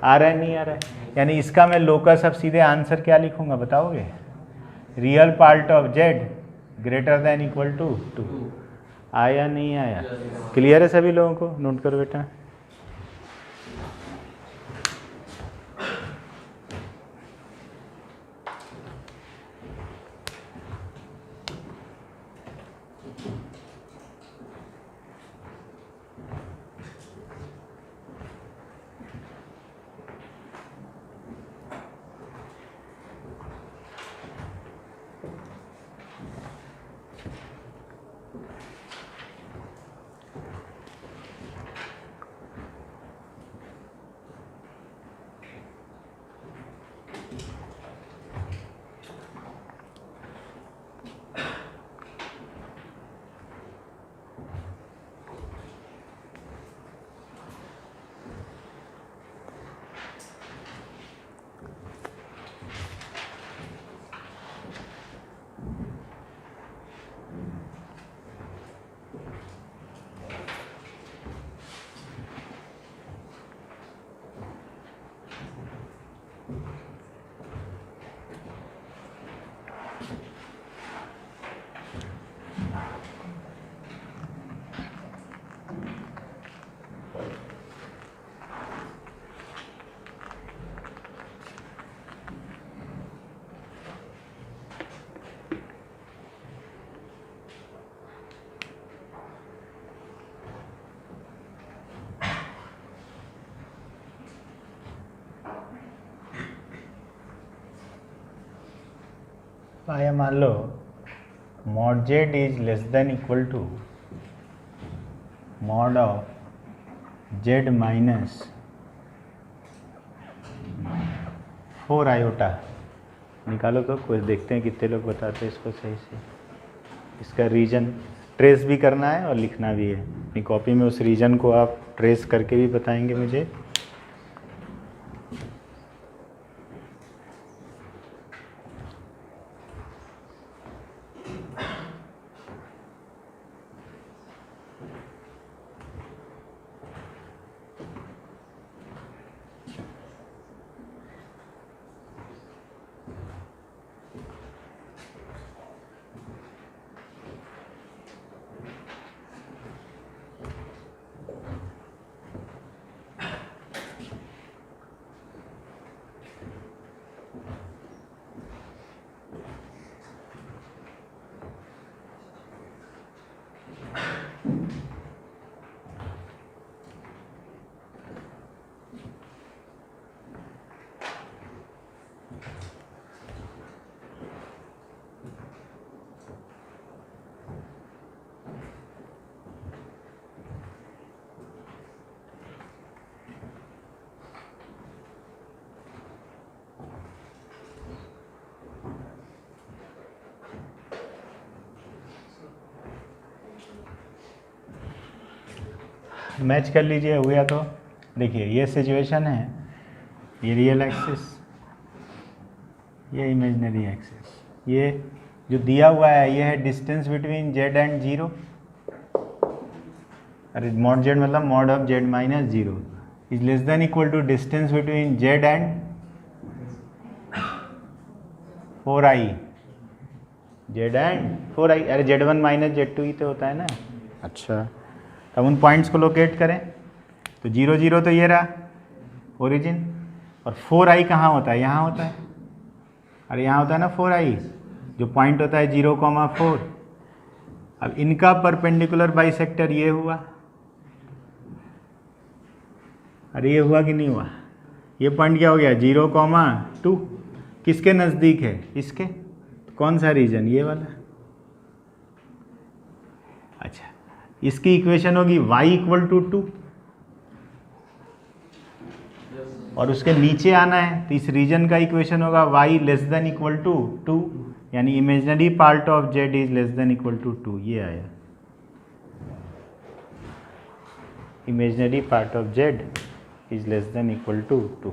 आ रहा है नहीं आ रहा है? यानी इसका मैं लोकस अब सीधे आंसर क्या लिखूंगा बताओगे? Real part of z greater than equal to 2। आया नहीं आया? क्लियर है सभी लोगों को? नोट करो बेटा। आया मान लो mod z is less than equal to mod of z minus 4 iota. निकालो तो, कोई देखते हैं कितने लोग बताते हैं इसको सही से। इसका रीजन ट्रेस भी करना है और लिखना भी है। अपनी कॉपी में उस रीजन को आप ट्रेस करके भी बताएंगे मुझे। मैच कर लीजिए, हुआ तो देखिए ये सिचुएशन है, ये रियल एक्सिस, ये इमेजिनरी एक्सिस, ये जो दिया हुआ है ये है distance between z and zero. अरे मॉड जेड मतलब mod of z minus zero is less than equal to distance between z and 4i, z and 4i। अरे z1 माइनस z2 ही तो होता है ना। अच्छा, तब उन पॉइंट्स को लोकेट करें तो 0 0 तो ये रहा ओरिजिन, और 4i कहाँ होता है, यहाँ होता है। अरे यहाँ होता है ना 4i, जो पॉइंट होता है 0,4। अब इनका परपेंडिकुलर बाइसेक्टर ये हुआ। अरे ये हुआ कि नहीं हुआ, ये पॉइंट क्या हो गया 0,2, किसके नज़दीक है, इसके। तो कौन सा रीजन, ये वाला। अच्छा, इसकी इक्वेशन होगी y इक्वल टू 2, और उसके नीचे आना है तो इस रीजन का इक्वेशन होगा y less than equal to 2, यानी imaginary part of z is less than equal to 2। ये आया, imaginary part of z is less than equal to 2।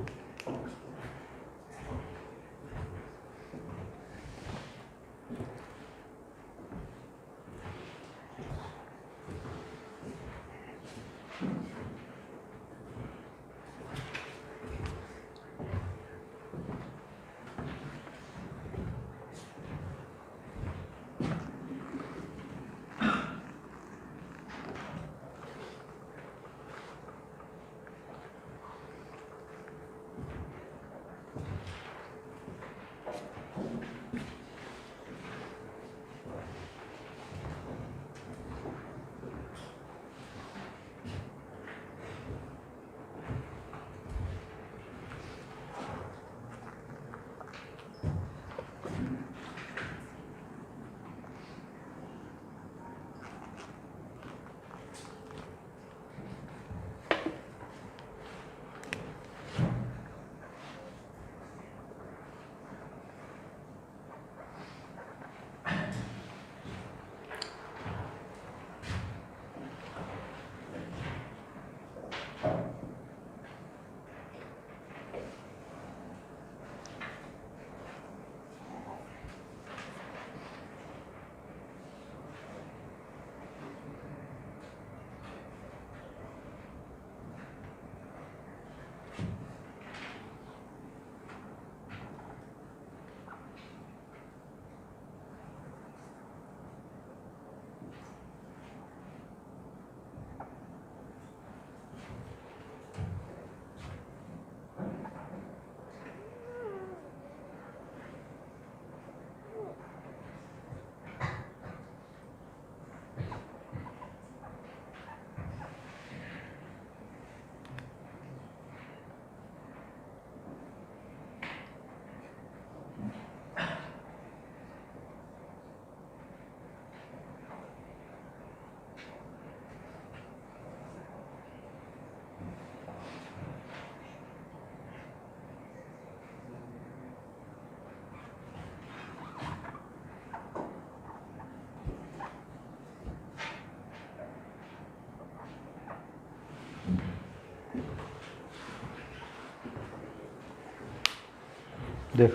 देख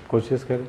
कोशिश कर।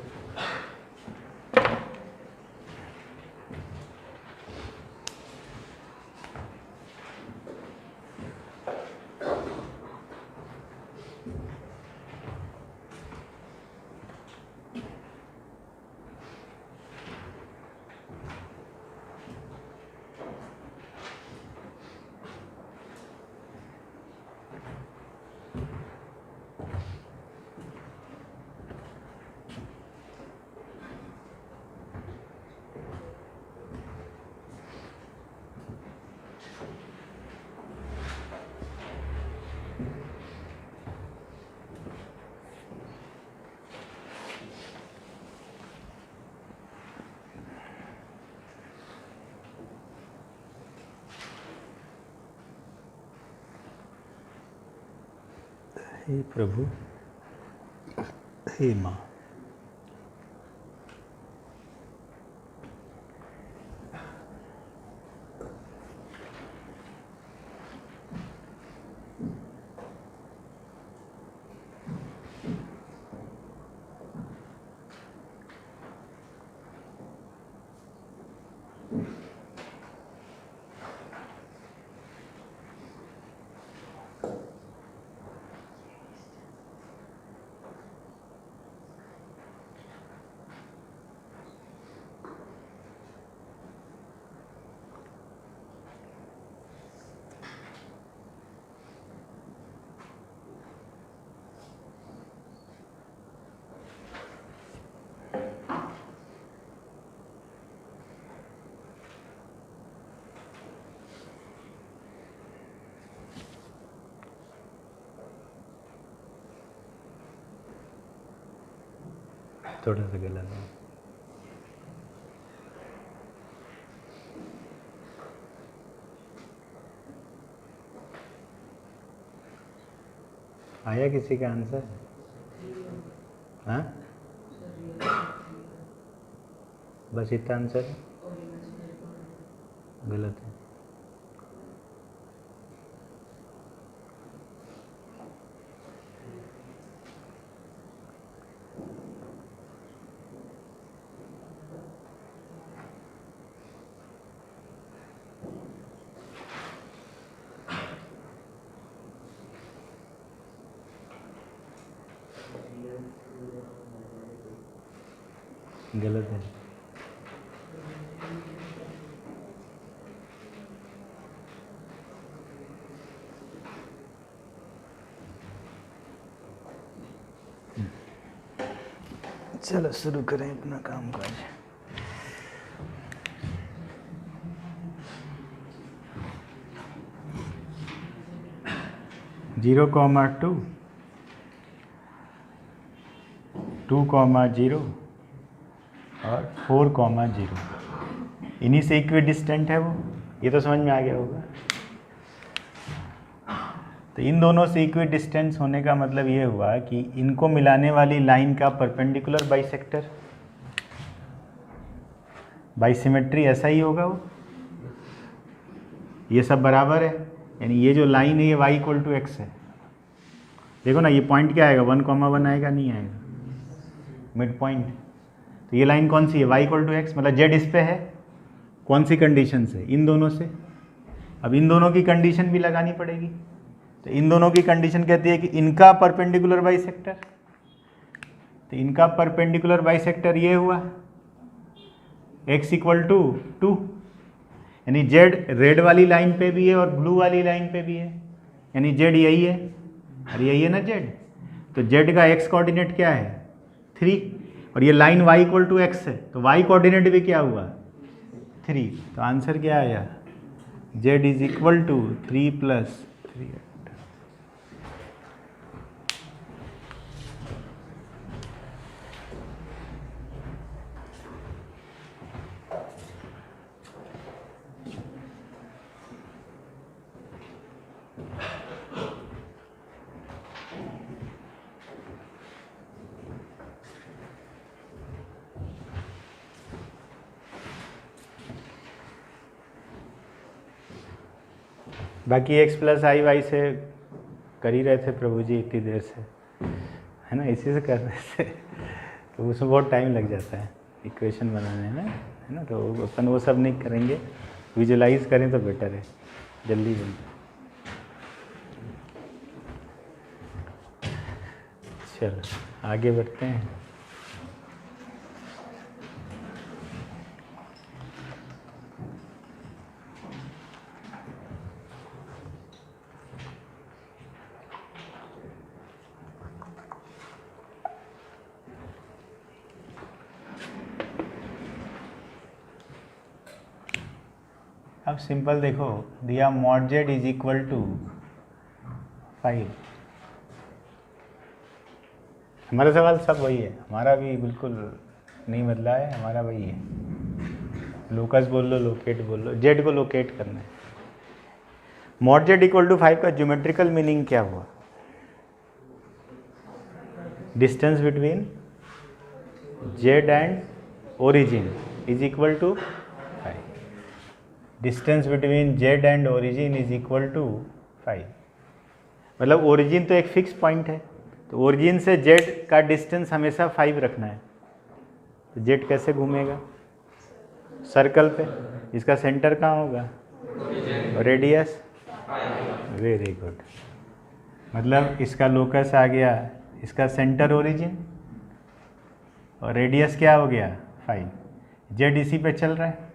हे प्रभु, हे माँ, थोड़ा सा गला लो। आया किसी का आंसर? हाँ, बस इतना आंसर है? गलत है। गलत है। चलो शुरू करें अपना काम काज। जीरो कॉमा टू, 2,0 और 4,0 इन्हीं से इक्विडिस्टेंट है वो, ये तो समझ में आ गया होगा। तो इन दोनों से इक्विडिस्टेंस होने का मतलब ये हुआ कि इनको मिलाने वाली लाइन का परपेंडिकुलर बाइसेक्टर, बाइसिमेट्री ऐसा ही होगा वो। ये सब बराबर है, यानी ये जो लाइन है ये y इक्वल टू एक्स है। देखो ना, ये पॉइंट क्या आएगा, 1,1 आएगा, नहीं आएगा, मिड पॉइंट। तो ये लाइन कौन सी है, y इक्वल टू एक्स, मतलब z इस पे है। कौन सी कंडीशन से, इन दोनों से। अब इन दोनों की कंडीशन भी लगानी पड़ेगी। तो इन दोनों की कंडीशन कहती है कि इनका परपेंडिकुलर बाइसेक्टर, तो इनका परपेंडिकुलर बाइसेक्टर ये हुआ x इक्वल टू 2, यानी z रेड वाली लाइन पे भी है और ब्लू वाली लाइन पे भी है, यानी z यही है और यही है ना z। तो z का x कोऑर्डिनेट क्या है, 3, और ये line y equal to x है, तो y कोऑर्डिनेट भी क्या हुआ, 3। तो आंसर क्या आया, z इज इक्वल टू 3 + 3। बाकी x + i y से कर ही रहे थे प्रभु जी इतनी देर से। है ना, इसी से कर रहे थे। तो उसमें बहुत टाइम लग जाता है इक्वेशन बनाने में, है ना। तो अपन वो सब नहीं करेंगे, विजुलाइज करें तो बेटर है, जल्दी जल्दी। चलो आगे बढ़ते हैं। अब सिंपल देखो, दिया mod z is equal to 5। हमारा सवाल सब वही है, हमारा भी बिल्कुल नहीं बदला है, हमारा वही है। लोकस बोल लो, लोकेट बोल लो, जेड को लोकेट करना है। मॉड जेड इक्वल टू 5 का ज्योमेट्रिकल मीनिंग क्या हुआ? Distance between z and origin is equal to 5। Distance between z and origin is equal to 5। मतलब ओरिजिन तो एक फिक्स पॉइंट है, तो ओरिजिन से जेड का डिस्टेंस हमेशा 5 रखना है। तो जेड कैसे घूमेगा? सर्कल पे, इसका सेंटर कहाँ होगा? रेडियस। Very good. मतलब इसका लोकस आ गया, इसका सेंटर ओरिजिन, और रेडियस क्या हो गया? 5। जेड इसी पे चल रहा है,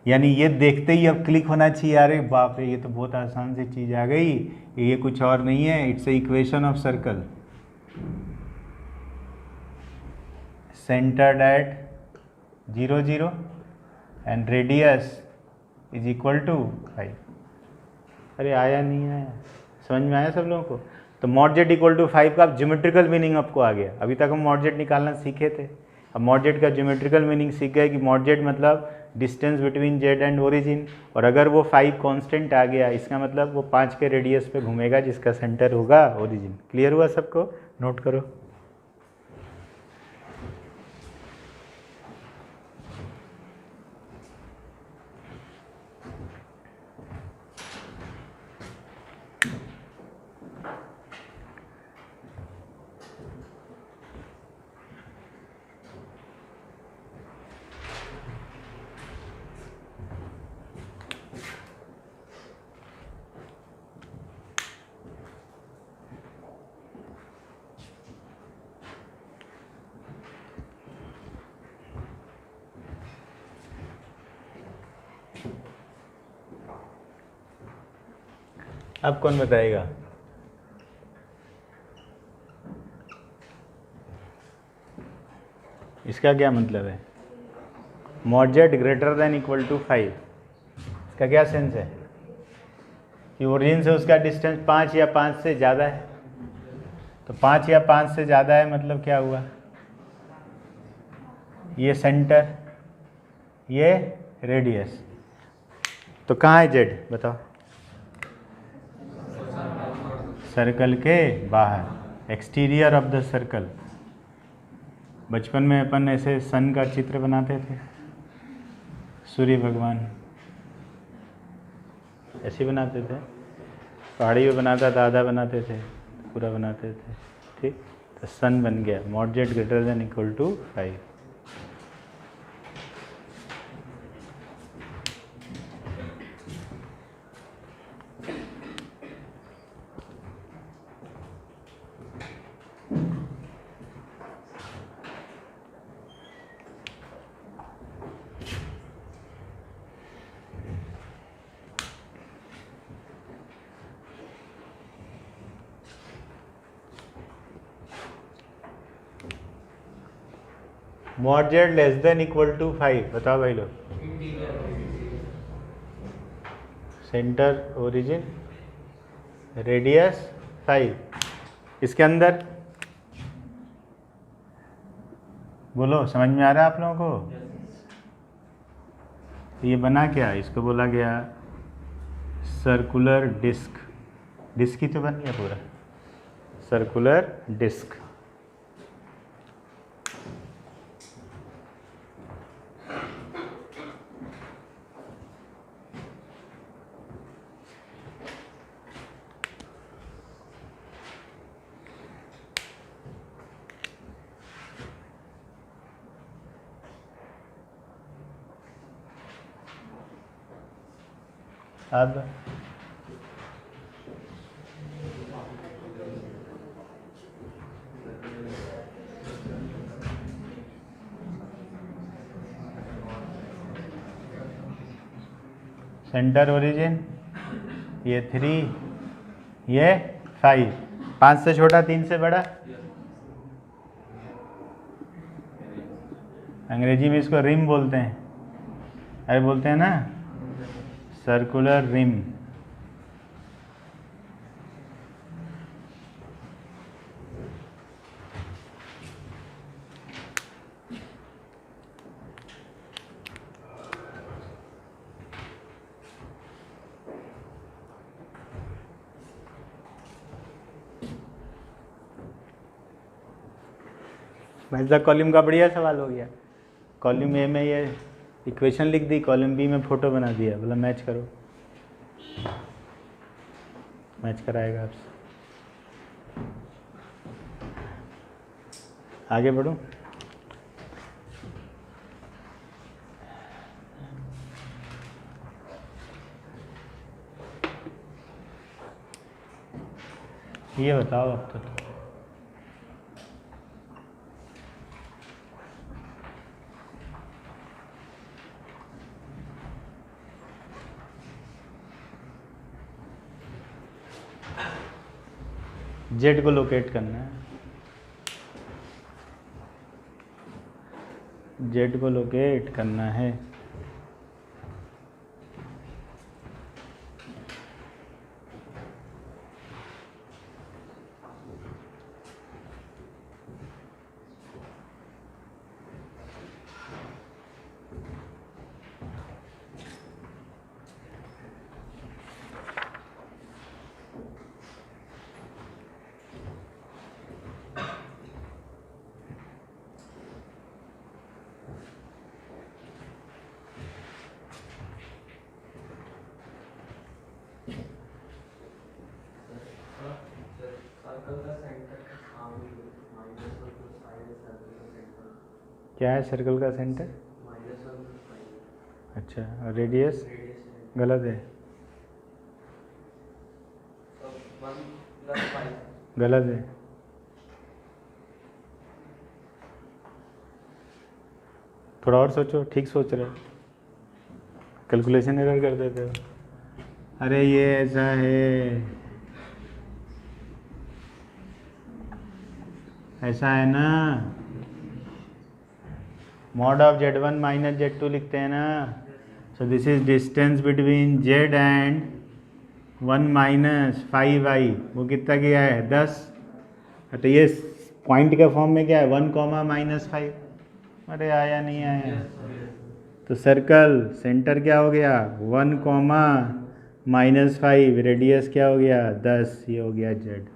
यानी ये देखते ही अब क्लिक होना चाहिए, अरे बाप रे ये तो बहुत आसान सी चीज़ आ गई, ये कुछ और नहीं है, it's a equation of circle. Centered at 0 0 and radius is equal to 5। अरे आया नहीं आया? समझ में आया सब लोगों को? तो मॉड जेड इक्वल टू 5 का ज्योमेट्रिकल मीनिंग आपको आ गया। अभी तक हम मॉड जेड निकालना सीखे थे, अब मॉड जेड का ज्योमेट्रिकल मीनिंग सीख गए कि मॉड जेड मतलब distance between z and origin, और अगर वो 5 कांस्टेंट आ गया, इसका मतलब वो 5 के रेडियस पे घूमेगा जिसका सेंटर होगा ओरिजिन। क्लियर हुआ सबको? नोट करो। अब कौन बताएगा? इसका क्या मतलब है? Mod z greater than equal to 5, इसका क्या सेंस है? कि ओरिजिन से उसका डिस्टेंस 5 या 5 से ज़्यादा है। तो 5 या 5 से ज़्यादा है मतलब क्या हुआ? ये सेंटर, ये रेडियस। तो कहाँ है जेड बताओ? सर्कल के बाहर, एक्सटीरियर ऑफ द सर्कल। बचपन में अपन ऐसे सन का चित्र बनाते थे, सूर्य भगवान ऐसे बनाते थे, पहाड़ी पे बनाता था, आधा बनाते थे, पूरा बनाते थे, ठीक। तो सन बन गया, mod z greater than equal to 5। Mod z less than equal to 5, बताओ भाई लोग। सेंटर ओरिजिन रेडियस 5, इसके अंदर बोलो, समझ में आ रहा है आप लोगों को? ये बना क्या? इसको बोला गया सर्कुलर डिस्क। डिस्क ही तो बन गया पूरा, सर्कुलर डिस्क। अब सेंटर ओरिजिन ये 3 ये 5, 5 से छोटा 3 से बड़ा, अंग्रेजी में इसको रिम बोलते हैं, अरे बोलते हैं ना सर्कुलर रिम। भाई साहब कॉलम का बढ़िया सवाल हो गया। कॉलम ए में ये इक्वेशन लिख दी, कॉलम बी में फोटो बना दिया, बोला मैच करो, मैच कराएगा आपसे। आगे बढ़ो। ये बताओ अब तो जेड को लोकेट करना है, जेड को लोकेट करना है। क्या है सर्कल का सेंटर? अच्छा, और रेडियस गलत है, गलत है। थोड़ा और सोचो, ठीक सोच रहे हो, कैलकुलेशन एरर कर देते हो। अरे ये ऐसा है, ऐसा है ना, mod of Z1 minus Z2 लिखते हैं ना। So this is distance between Z and 1 minus 5i, वो कितना किया है 10। तो ये पॉइंट के फॉर्म में क्या है 1 कॉमा माइनस 5। अरे आया नहीं आया, तो सर्कल सेंटर क्या हो गया 1 कॉमा माइनस 5, रेडियस क्या हो गया 10, ये हो गया Z।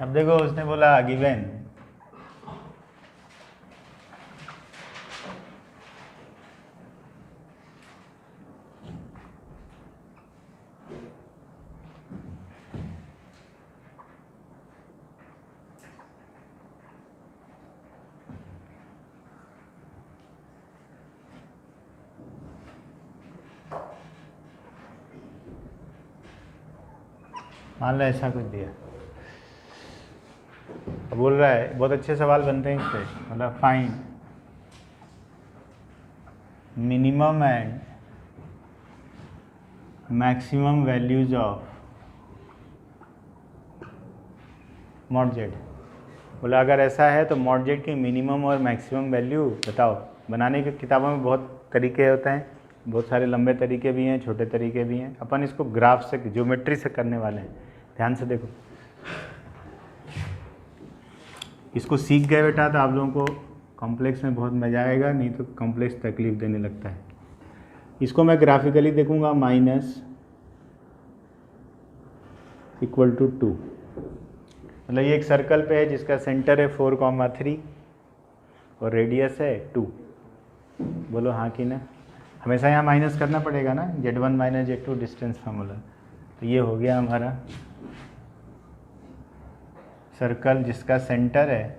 अब देखो उसने बोला गिवन, मान लो ऐसा कुछ दिया, बोल रहा है बहुत अच्छे सवाल बनते हैं इससे, मतलब find minimum and maximum values of mod Z. बोला अगर ऐसा है तो मॉड जेड की मिनिमम और मैक्सिमम वैल्यू बताओ। बनाने की किताबों में बहुत तरीके होते हैं, बहुत सारे लंबे तरीके भी हैं, छोटे तरीके भी हैं। अपन इसको ग्राफ से, ज्योमेट्री से करने वाले हैं। ध्यान से देखो, इसको सीख गए बेटा तो आप लोगों को कॉम्प्लेक्स में बहुत मज़ा आएगा, नहीं तो कॉम्प्लेक्स तकलीफ देने लगता है। इसको मैं ग्राफिकली देखूंगा, माइनस इक्वल टू 2, मतलब ये एक सर्कल पे है जिसका सेंटर है 4,3 और रेडियस है 2। बोलो हाँ कि ना? हमेशा यहाँ माइनस करना पड़ेगा ना, Z1 minus Z2 distance formula. तो ये हो गया हमारा सर्कल जिसका सेंटर है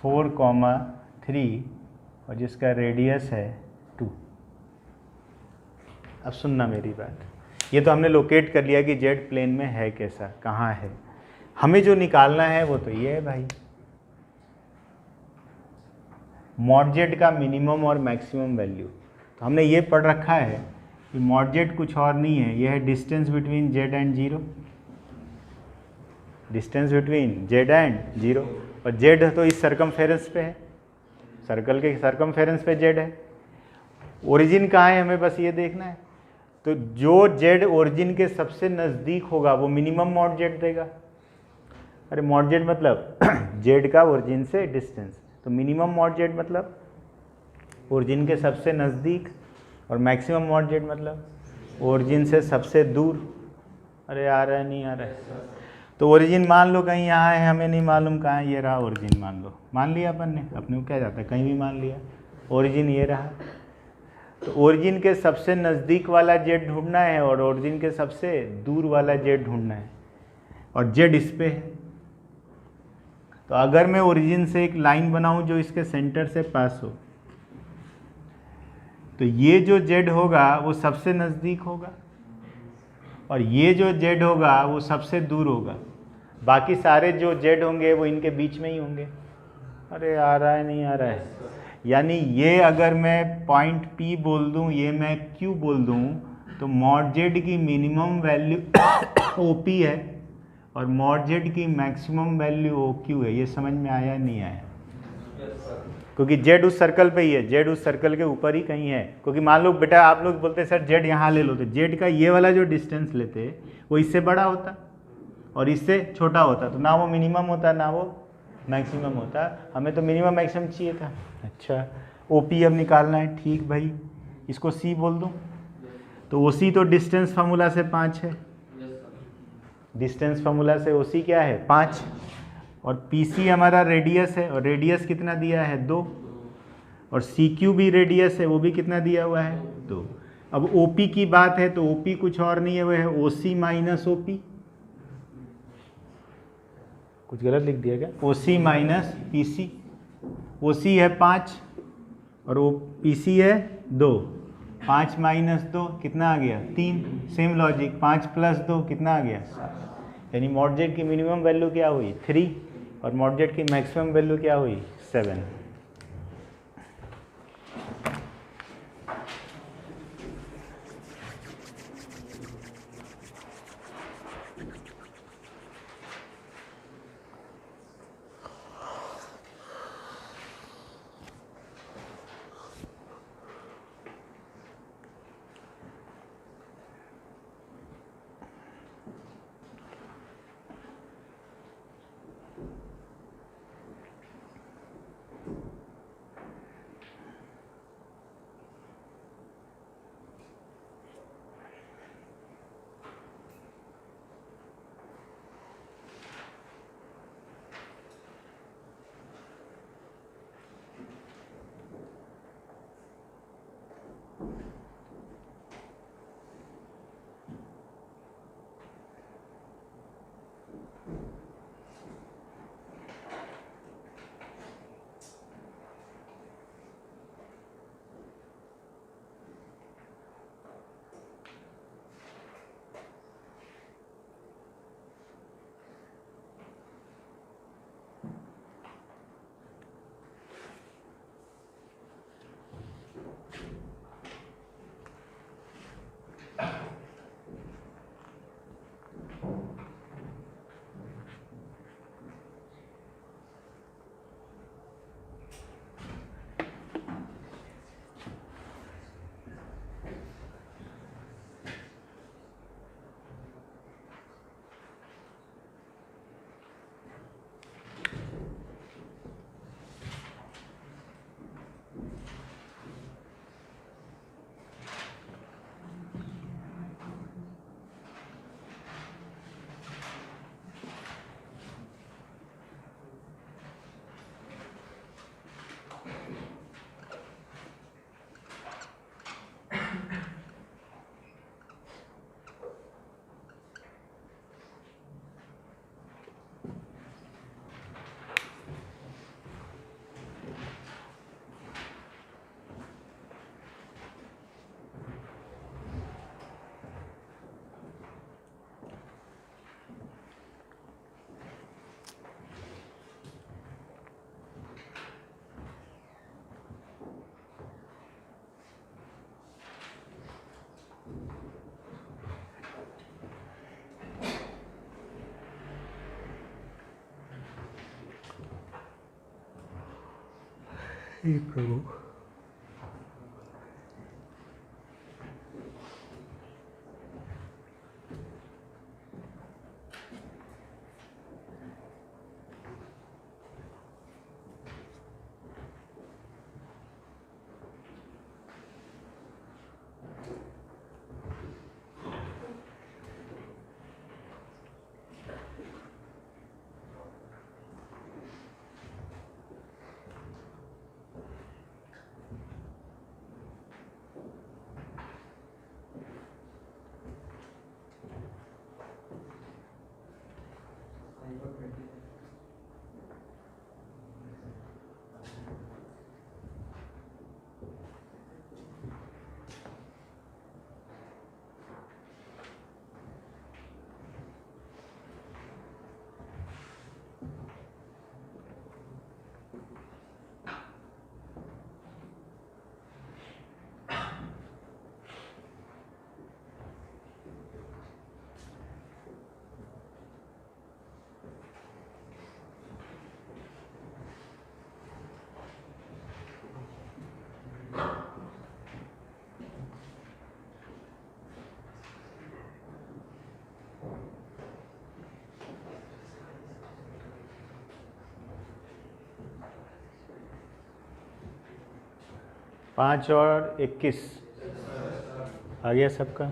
4,3 और जिसका रेडियस है 2। अब सुनना मेरी बात, ये तो हमने लोकेट कर लिया कि जेड प्लेन में है कैसा, कहाँ है। हमें जो निकालना है वो तो ये है भाई, मॉड जेड का मिनिमम और मैक्सिमम वैल्यू। तो हमने ये पढ़ रखा है कि मॉड जेड कुछ और नहीं है, यह है distance between z and zero, distance between z and zero. और जेड तो इस सरकमफेरेंस पे है, सर्कल के सरकमफेरेंस पे जेड है। ओरिजिन कहाँ है हमें बस ये देखना है। तो जो जेड ओरिजिन के सबसे नज़दीक होगा वो मिनिमम मॉड जेड देगा। अरे मॉड जेड मतलब जेड का ओरिजिन से डिस्टेंस, तो मिनिमम मॉड जेड मतलब ओरिजिन के सबसे नज़दीक, और मैक्सिमम मॉड जेड मतलब ओरिजिन से सबसे दूर। अरे आ रहा है नहीं आ रहा है? तो ओरिजिन मान लो कहीं यहाँ है, हमें नहीं मालूम कहाँ है, ये रहा ओरिजिन, मान लो, मान लिया अपन ने, अपने को क्या जाता है, कहीं भी मान लिया। ओरिजिन ये रहा, तो ओरिजिन के सबसे नज़दीक वाला जेड ढूंढना है और ओरिजिन के सबसे दूर वाला जेड ढूंढना है, और जेड इस पे है। तो अगर मैं ओरिजिन से एक लाइन बनाऊं जो इसके सेंटर से पास हो, तो ये जो जेड होगा वो सबसे नज़दीक होगा, और ये जो जेड होगा वो सबसे दूर होगा। बाकी सारे जो जेड होंगे वो इनके बीच में ही होंगे। अरे आ रहा है नहीं आ रहा है? यानी ये अगर मैं पॉइंट P बोल दूं, ये मैं Q बोल दूं, तो मॉड जेड की मिनिमम वैल्यू OP है और मॉड जेड की मैक्सिमम वैल्यू OQ है। ये समझ में आया नहीं आया? क्योंकि जेड उस सर्कल पे ही है, जेड उस सर्कल के ऊपर ही कहीं है। क्योंकि मान लो बेटा आप लोग बोलते सर जेड यहाँ ले लो, तो जेड का ये वाला जो डिस्टेंस लेते वो इससे बड़ा होता और इससे छोटा होता, तो ना वो मिनिमम होता ना वो मैक्सिमम होता। हमें तो मिनिमम मैक्सिमम चाहिए था। अच्छा OP अब निकालना है, ठीक भाई, इसको C बोल दूँ, तो OC तो डिस्टेंस फार्मूला से 5 है, डिस्टेंस फार्मूला से OC क्या है 5, और PC हमारा रेडियस है, और रेडियस कितना दिया है 2, और CQ भी रेडियस है, वो भी कितना दिया हुआ है 2। अब OP की बात है तो OP कुछ और नहीं है, वो है OC माइनस OP। कुछ गलत लिख दिया क्या? OC minus PC। OC है 5 और PC है 2, 5 माइनस 2 कितना आ गया 3। सेम लॉजिक, 5 प्लस 2 कितना आ गया 7। यानी मॉड जेड की मिनिमम वैल्यू क्या हुई 3 और मॉड जेड की मैक्सिमम वैल्यू क्या हुई 7। हे प्रभु। पाँच और 21 आ गया सबका।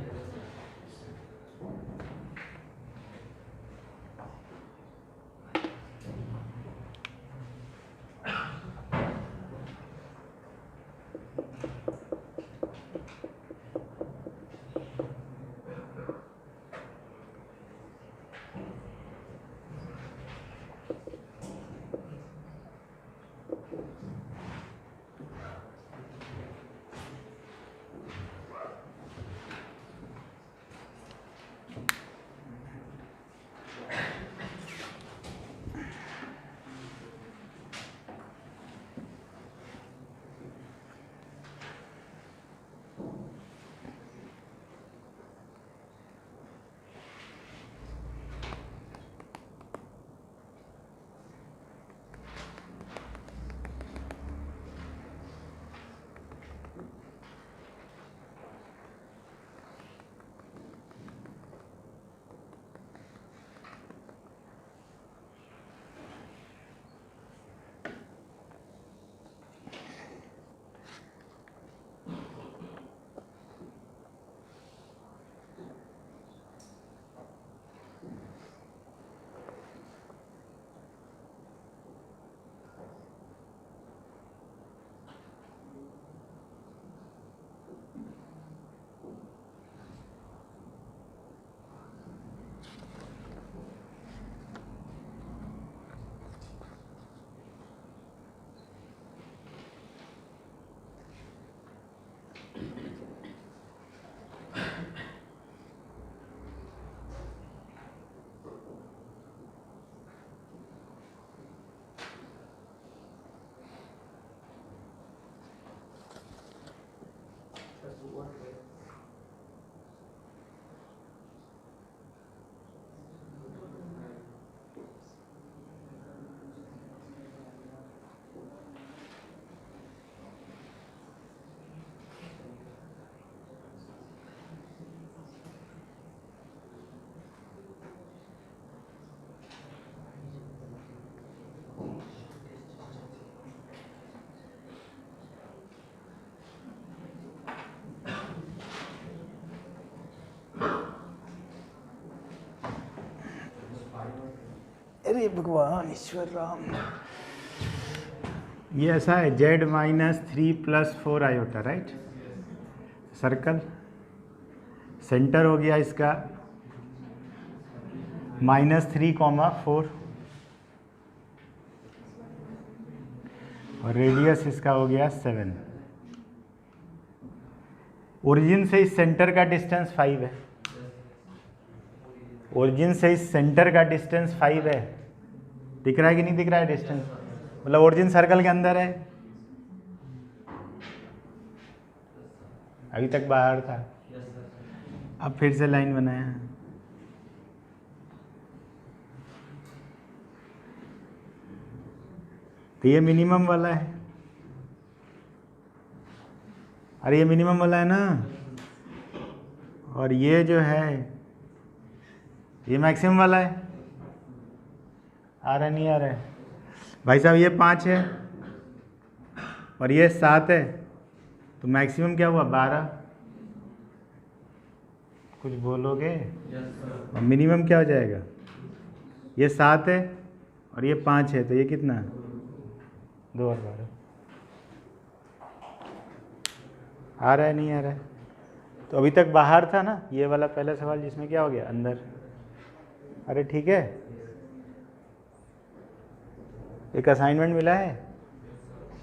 अरे भगवान ईश्वर राम, ये ऐसा है z minus 3+4 iota, right. Circle centre हो गया इसका -3,4 और रेडियस इसका हो गया 7। ओरिजिन से इस सेंटर का डिस्टेंस 5 है। ओरिजिन से इस सेंटर का डिस्टेंस 5 है। दिख रहा है कि नहीं दिख रहा है डिस्टेंस? मतलब ओरिजिन सर्कल के अंदर है, अभी तक बाहर था, अब फिर से लाइन बनाया है। तो ये मिनिमम वाला है, अरे ये मिनिमम वाला है ना, और ये जो है ये मैक्सिमम वाला है। आ रहा नहीं आ रहा है भाई साहब? ये 5 है और ये 7 है, तो मैक्सिमम क्या हुआ? 12। कुछ बोलोगे? और मिनिमम क्या हो जाएगा? ये 7 है और ये 5 है, तो ये कितना? 2 और 12। आ रहा है नहीं आ रहा है? तो अभी तक बाहर था ना ये वाला पहला सवाल, जिसमें क्या हो गया? अंदर। अरे ठीक है, एक असाइनमेंट मिला है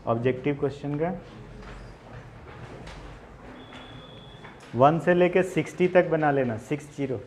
ऑब्जेक्टिव क्वेश्चन का, 1 से लेके 60 तक बना लेना, 60।